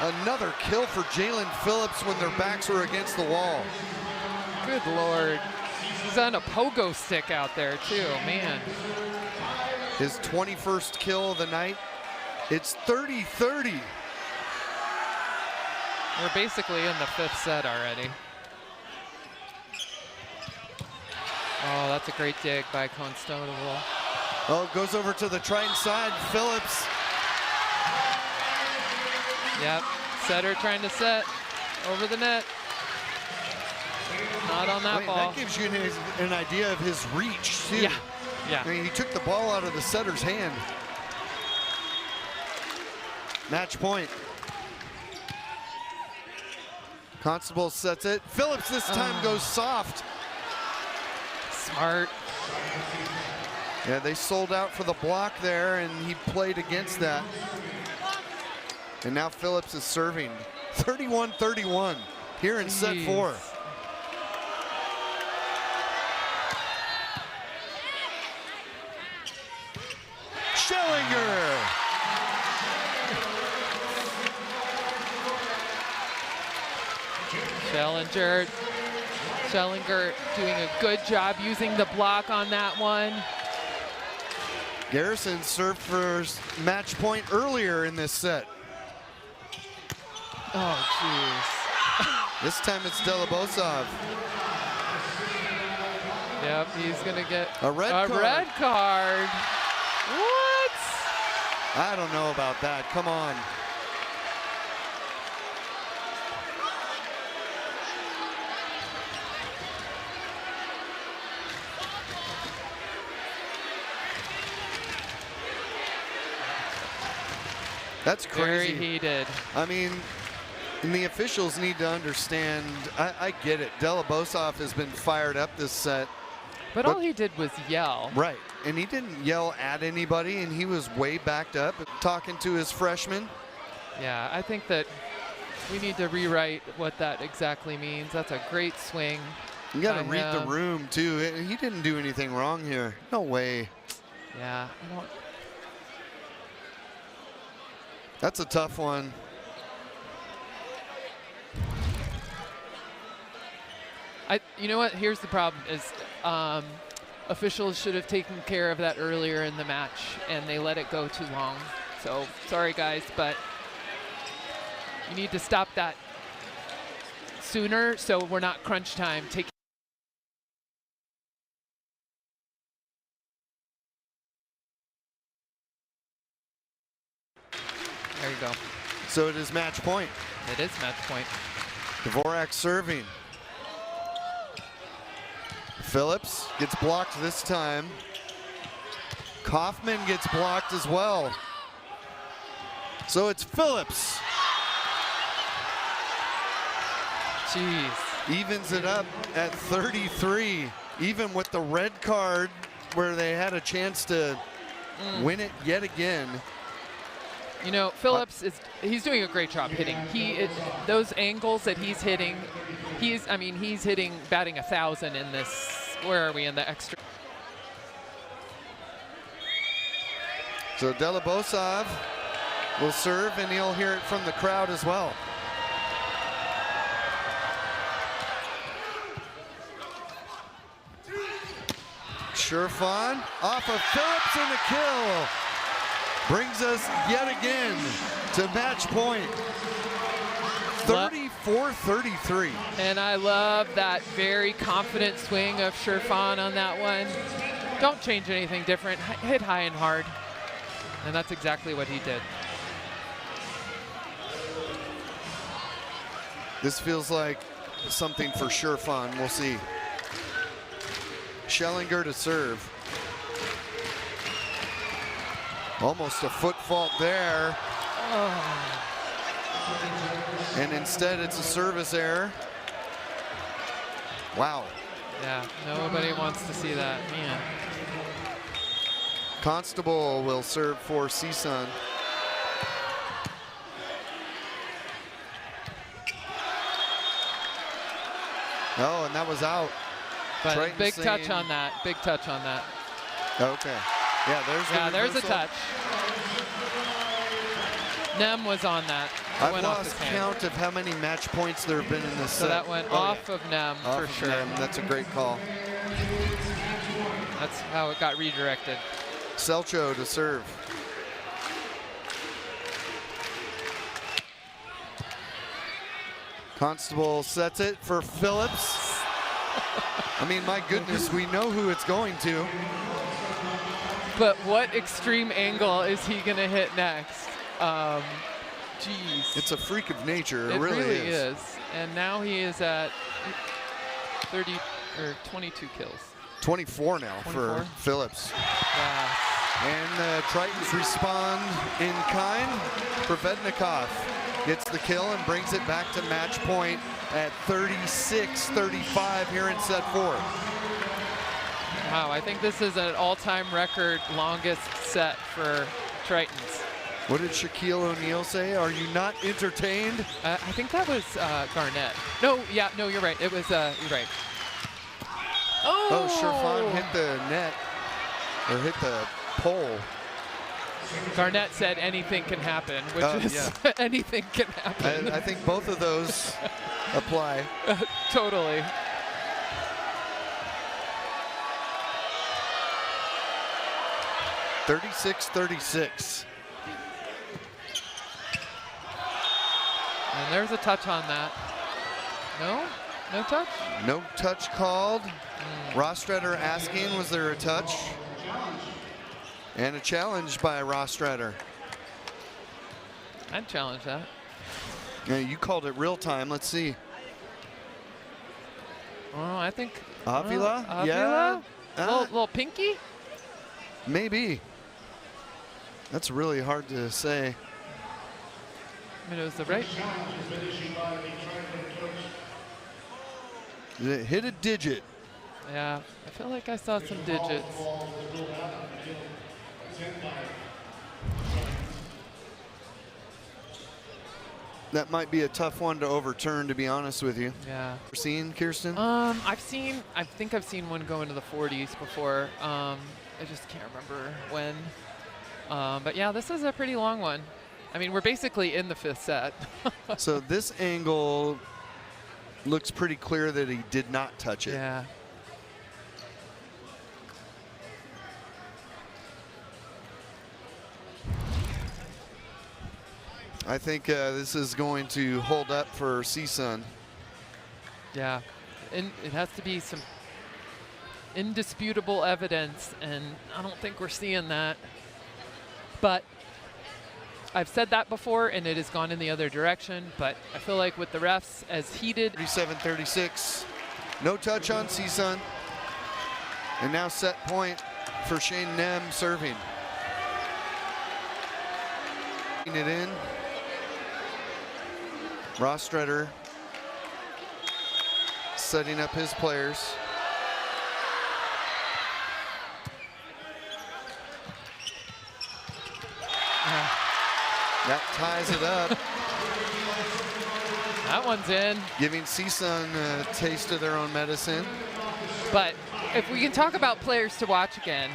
Oh, another kill for Jalen Phillips when their backs were against the wall. Good Lord. He's on a pogo stick out there too, man. His 21st kill of the night. It's 30-30. We're basically in the 5th set already. Oh, that's a great dig by Constable. Oh, it goes over to the Triton side. Phillips. Yep, setter trying to set over the net. Not on that ball. That gives you an idea of his reach, too. Yeah, yeah. I mean, he took the ball out of the setter's hand. Match point. Constable sets it. Phillips this time goes soft. Smart. Yeah, they sold out for the block there, and he played against that. And now Phillips is serving. 31-31 here in set 4. Schellinger. Schellinger doing a good job using the block on that one. Garrison served for match point earlier in this set. Oh, jeez. This time it's Delabosov. Yep, he's gonna get a red card. What? I don't know about that. Come on. That's crazy. Very heated. I mean, and the officials need to understand. I get it. Delabosov has been fired up this set. But all he did was yell. Right, and he didn't yell at anybody, and he was way backed up talking to his freshman. Yeah, I think that we need to rewrite what that exactly means. That's a great swing. You got to read the room, too. He didn't do anything wrong here. No way. Yeah, That's a tough one. You know what? Here's the problem: is officials should have taken care of that earlier in the match, and they let it go too long. So sorry, guys, but you need to stop that sooner, so we're not crunch time. There you go. So it is match point. It is match point. Dvorak serving. Phillips gets blocked this time. Kaufman gets blocked as well. So it's Phillips. Jeez. Evens it up at 33, even with the red card where they had a chance to win it yet again. You know, Phillips he's doing a great job hitting. Those angles that he's hitting, he's hitting batting 1,000 in this. Where are we in the extra? So Delabosov will serve, and he'll hear it from the crowd as well. Sherfon off of Phillips, and a kill. Brings us yet again to match point. 34-33. And I love that very confident swing of Sherfon on that one. Don't change anything different. Hit high and hard. And that's exactly what he did. This feels like something for Sherfon. We'll see. Schellinger to serve. Almost a foot fault there. Oh. And instead it's a service error. Wow. Yeah, nobody wants to see that, man. Constable will serve for CSUN. Oh, and that was out. But Triton big saying, touch on that. Big touch on that. Okay. Yeah, there's a touch. Nem was on that. I've lost count of how many match points there have been in this set. So that went off of Nem for sure. Nem. That's a great call. That's how it got redirected. Selcho to serve. Constable sets it for Phillips. I mean, my goodness, we know who it's going to. But what extreme angle is he going to hit next? Jeez. It's a freak of nature. It really is. And now he is at 22 kills. 24 now 24? For Phillips. Wow. And the Tritons respond in kind. Provednikov gets the kill and brings it back to match point at 36-35 here in set 4. Wow, I think this is an all-time record longest set for Tritons. What did Shaquille O'Neal say? Are you not entertained? I think that was Garnett. No, you're right. It was, you're right. Oh, Sherfan hit the net, or hit the pole. Garnett said anything can happen, which is anything can happen. I think both of those apply. Totally. (36-36). And there's a touch on that. No? No touch? No touch called. Rostrader asking, was there a touch? And a challenge by Rostrader. I'd challenge that. Yeah, you called it real time. Let's see. Oh, I think. Avila? Yeah. Little pinky? Maybe. That's really hard to say. I mean, it was the right. It hit a digit. Yeah, I feel like I saw some digits. That might be a tough one to overturn, to be honest with you. Yeah. Seen, Kirsten? I think I've seen one go into the 40s before. I just can't remember when. But yeah, this is a pretty long one. I mean, we're basically in the 5th set. So this angle looks pretty clear that he did not touch it. Yeah. I think this is going to hold up for CSUN. Yeah, and it has to be some indisputable evidence, and I don't think we're seeing that. But I've said that before, and it has gone in the other direction, but I feel like with the refs as heated. 37-36, no touch on CSUN. And now set point for Shane Nem serving. It in. Rostrader setting up his players. That ties it up. That one's in. Giving CSUN a taste of their own medicine. But if we can talk about players to watch again,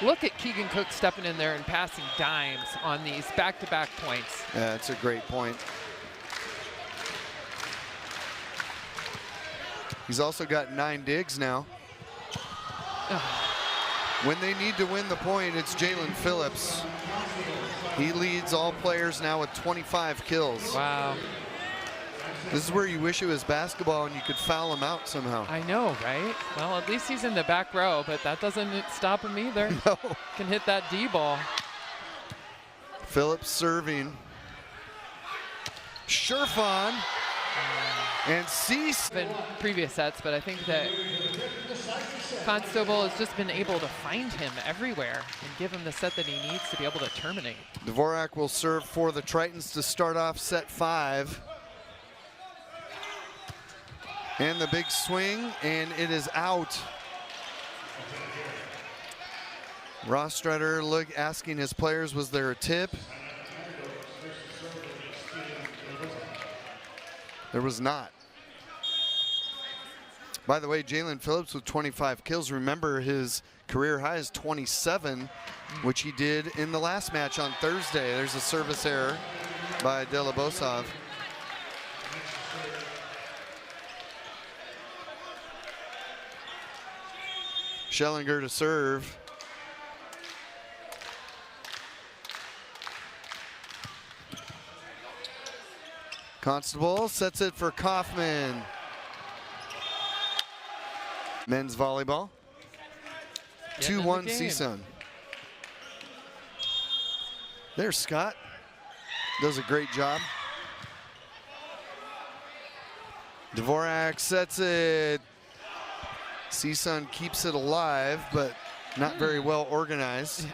look at Keegan Cook stepping in there and passing dimes on these back-to-back points. Yeah, that's a great point. He's also got 9 digs now. When they need to win the point, it's Jalen Phillips. He leads all players now with 25 kills. Wow. This is where you wish it was basketball and you could foul him out somehow. I know, right? Well, at least he's in the back row, but that doesn't stop him either. No. Can hit that D ball. Phillips serving. Sherfan. And Cease. In previous sets, but I think that Constable has just been able to find him everywhere and give him the set that he needs to be able to terminate. Dvorak will serve for the Tritons to start off set 5. And the big swing, and it is out. Rostrader asking his players, was there a tip? There was not. By the way, Jalen Phillips with 25 kills. Remember, his career high is 27, which he did in the last match on Thursday. There's a service error by Delibosov. Schellinger to serve. Constable sets it for Kaufman. Men's volleyball. 2-1 CSUN. There's Scott. Does a great job. Dvorak sets it. CSUN keeps it alive, but not very well organized. Yeah.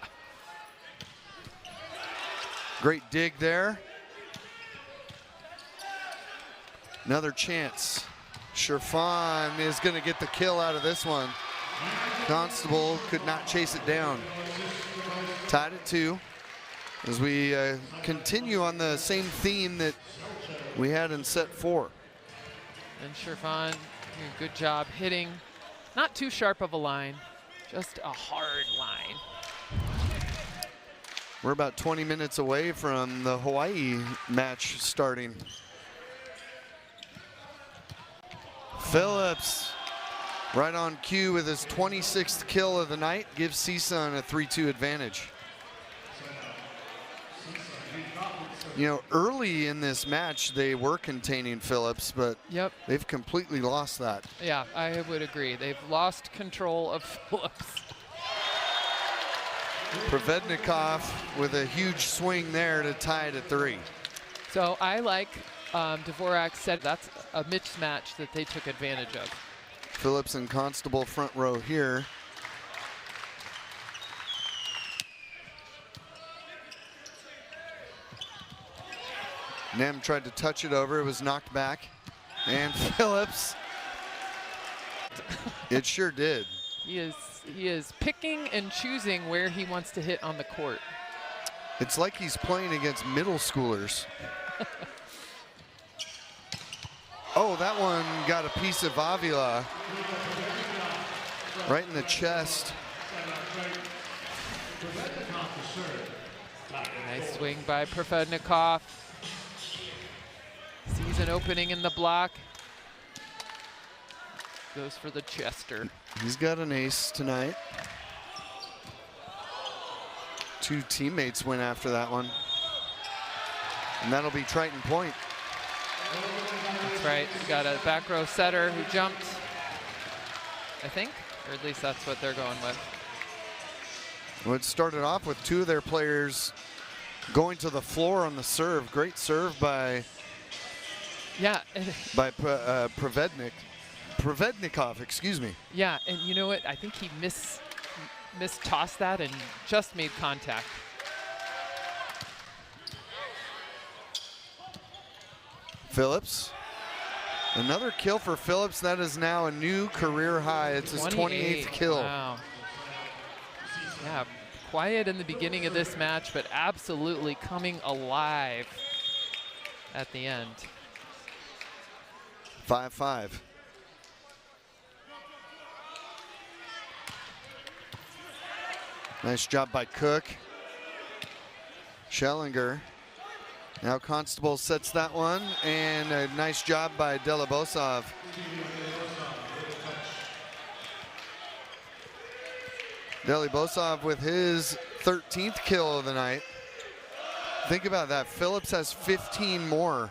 Great dig there. Another chance. Sherfan is going to get the kill out of this one. Constable could not chase it down. Tied at 2 as we continue on the same theme that we had in set 4. And Sherfan, good job hitting. Not too sharp of a line, just a hard line. We're about 20 minutes away from the Hawaii match starting. Phillips, right on cue with his 26th kill of the night, gives CSUN a 3-2 advantage. You know, early in this match, they were containing Phillips, but they've completely lost that. Yeah, I would agree. They've lost control of Phillips. Provednikov with a huge swing there to tie it at 3. So I like Dvorak said that's a mismatch that they took advantage of. Phillips and Constable front row here. Nem tried to touch it over, it was knocked back. And Phillips, it sure did. He is picking and choosing where he wants to hit on the court. It's like he's playing against middle schoolers. Oh, that one got a piece of Avila right in the chest. Nice swing by Provednikov. Sees an opening in the block. Goes for the Chester. He's got an ace tonight. 2 teammates went after that one. And that'll be Triton point. That's right. We got a back row setter who jumped, I think, or at least that's what they're going with. Well, it started off with 2 of their players going to the floor on the serve. Great serve by Provednikov, excuse me. Yeah, and you know what? I think he mistossed that and just made contact. Phillips. Another kill for Phillips. That is now a new career high. It's his 28th kill. Wow. Yeah, quiet in the beginning of this match, but absolutely coming alive at the end. 5-5. Nice job by Cook. Schellinger. Now Constable sets that one, and a nice job by Delibosov. Delibosov with his 13th kill of the night. Think about that. Phillips has 15 more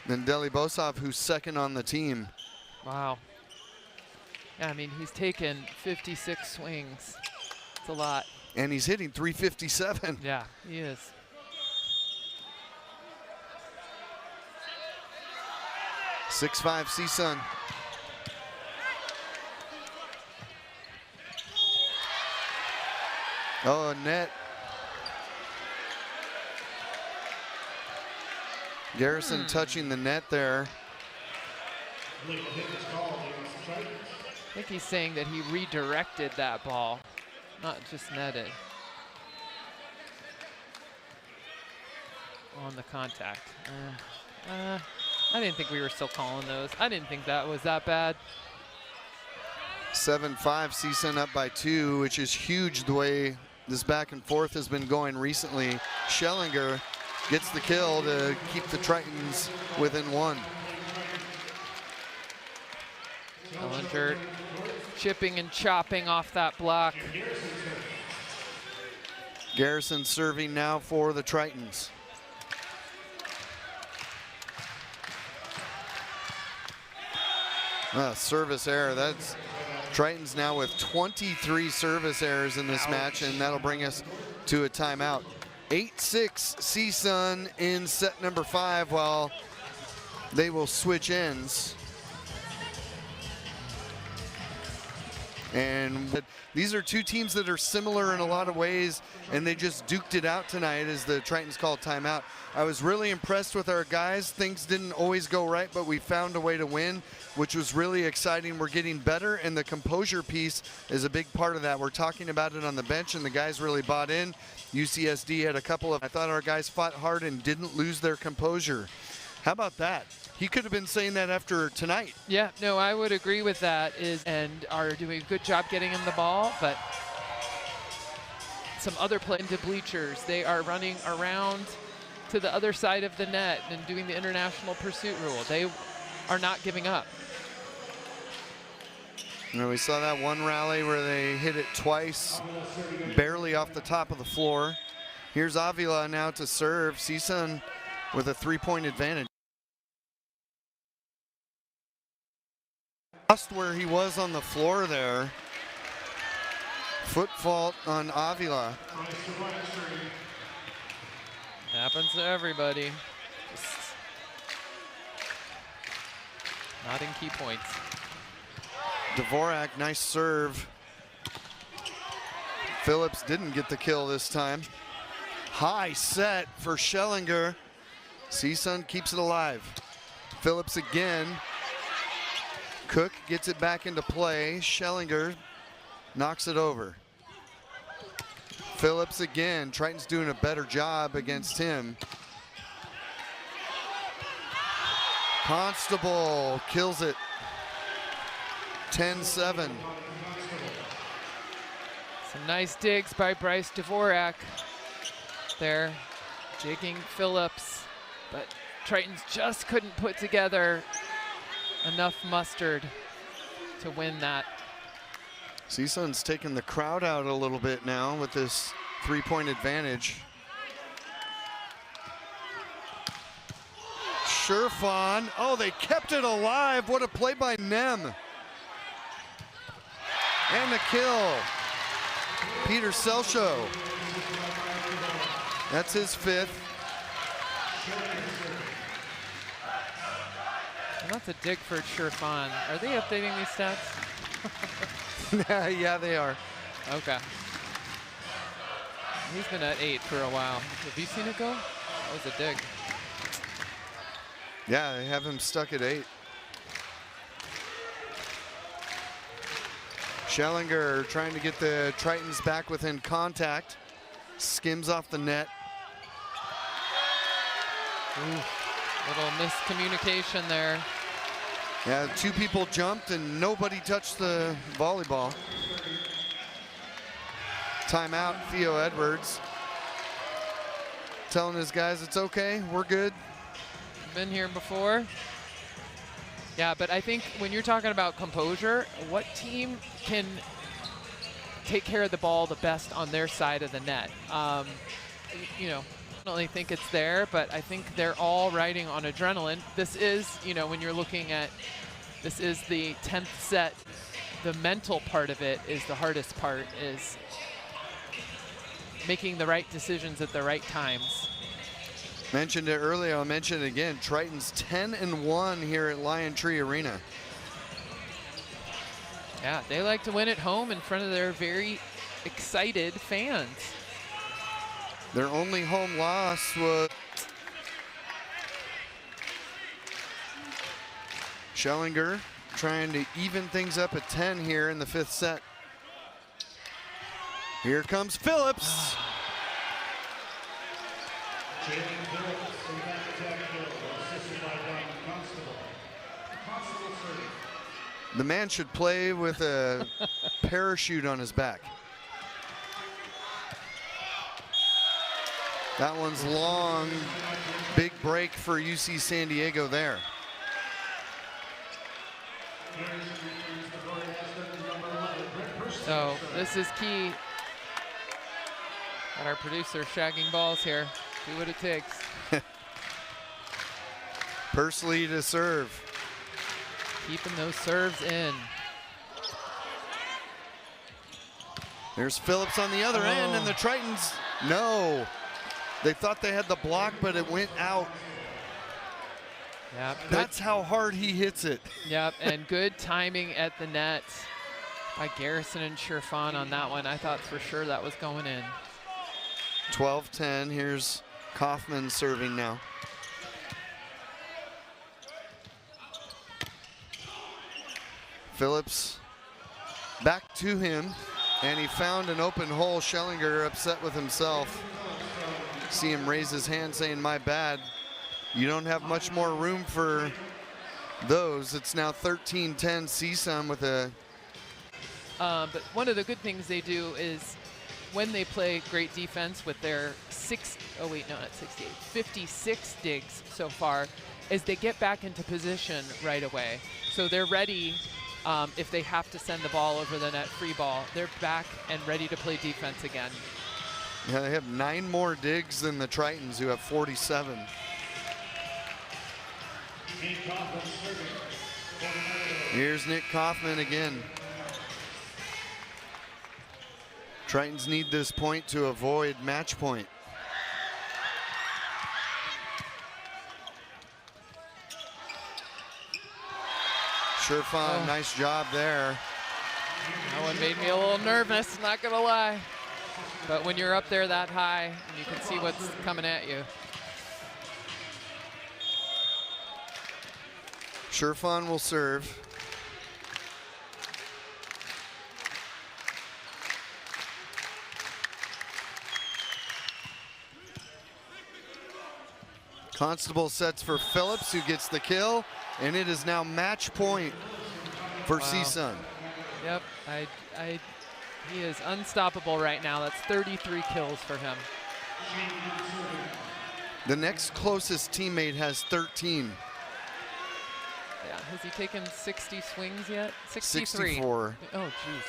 than Delibosov, who's second on the team. Wow. Yeah, I mean, he's taken 56 swings. It's a lot. And he's hitting 357. Yeah, he is. Six-5 CSUN. Oh, net. Garrison touching the net there. I think he's saying that he redirected that ball, not just netted. On the contact. I didn't think we were still calling those. I didn't think that was that bad. 7-5, CSUN up by 2, which is huge the way this back and forth has been going recently. Schellinger gets the kill to keep the Tritons within 1. Schellinger chipping and chopping off that block. Garrison serving now for the Tritons. Service error. That's Tritons now with 23 service errors in this match, and that'll bring us to a timeout. 8-6 CSUN in set number 5 while they will switch ends. And these are two teams that are similar in a lot of ways, and they just duked it out tonight as the Tritons called timeout. I was really impressed with our guys. Things didn't always go right, but we found a way to win, which was really exciting. We're getting better, and the composure piece is a big part of that. We're talking about it on the bench, and the guys really bought in. UCSD had a couple of, I thought our guys fought hard and didn't lose their composure. How about that? He could have been saying that after tonight. Yeah, no, I would agree with that. And are doing a good job getting him the ball, but some other play into bleachers. They are running around to the other side of the net and doing the international pursuit rule. They are not giving up. You know, we saw that one rally where they hit it twice, barely off the top of the floor. Here's Avila now to serve. CSUN with a 3-point advantage. Just where he was on the floor there. Foot fault on Avila. Happens to everybody. Just not in key points. Dvorak, nice serve. Phillips didn't get the kill this time. High set for Schellinger. CSUN keeps it alive. Phillips again. Cook gets it back into play. Schellinger knocks it over. Phillips again. Triton's doing a better job against him. Constable kills it. 10-7. Some nice digs by Bryce Dvorak there, jigging Phillips, but Tritons just couldn't put together enough mustard to win that. CSUN's taking the crowd out a little bit now with this 3-point advantage. Sherfon, oh, they kept it alive. What a play by Nem. And the kill. Peter Selcho. That's his 5th. That's a dig for Sherfon. Are they updating these stats? Yeah, they are. Okay. He's been at 8 for a while. Have you seen it go? That was a dig. Yeah, they have him stuck at 8. Schellinger trying to get the Tritons back within contact. Skims off the net. Ooh, little miscommunication there. Yeah, 2 people jumped and nobody touched the volleyball. Timeout, Theo Edwards. Telling his guys it's okay, we're good. Been here before. Yeah, but I think when you're talking about composure, what team can take care of the ball the best on their side of the net? You know, I don't really think it's there, but I think they're all riding on adrenaline. This is, you know, when you're looking at, this is the 10th set. The mental part of it is the hardest part, is making the right decisions at the right times. Mentioned it earlier, I'll mention it again. Tritons 10-1 here at Lion Tree Arena. Yeah, they like to win at home in front of their very excited fans. Their only home loss was Schellinger trying to even things up at 10 here in the 5th set. Here comes Phillips. The man should play with a parachute on his back. That one's long. Big break for UC San Diego there. So this is key. Got our producer shagging balls here. Do what it takes. Pursley to serve. Keeping those serves in. There's Phillips on the other end, and the Tritons, no. They thought they had the block, but it went out. Yep, that's how hard he hits it. Yep, and good timing at the net by Garrison and Sherfan on that one. I thought for sure that was going in. 12-10, here's Kaufman serving now. Phillips back to him, and he found an open hole. Schellinger upset with himself. See him raise his hand saying, my bad. You don't have much more room for those. It's now 13-10 CSUN with a... But one of the good things they do is when they play great defense with their 56 digs so far, is they get back into position right away. So they're ready. If they have to send the ball over the net, free ball, they're back and ready to play defense again. Yeah, they have 9 more digs than the Tritons, who have 47. Here's Nick Kaufman again. Tritons need this point to avoid match point. Sherfan, nice job there. That one made me a little nervous, not gonna lie. But when you're up there that high, and you can see what's coming at you. Sherfan will serve. Constable sets for Phillips, who gets the kill, and it is now match point for CSUN. Yep, he is unstoppable right now. That's 33 kills for him. The next closest teammate has 13. Yeah, has he taken 60 swings yet? 63. 64. Oh, jeez.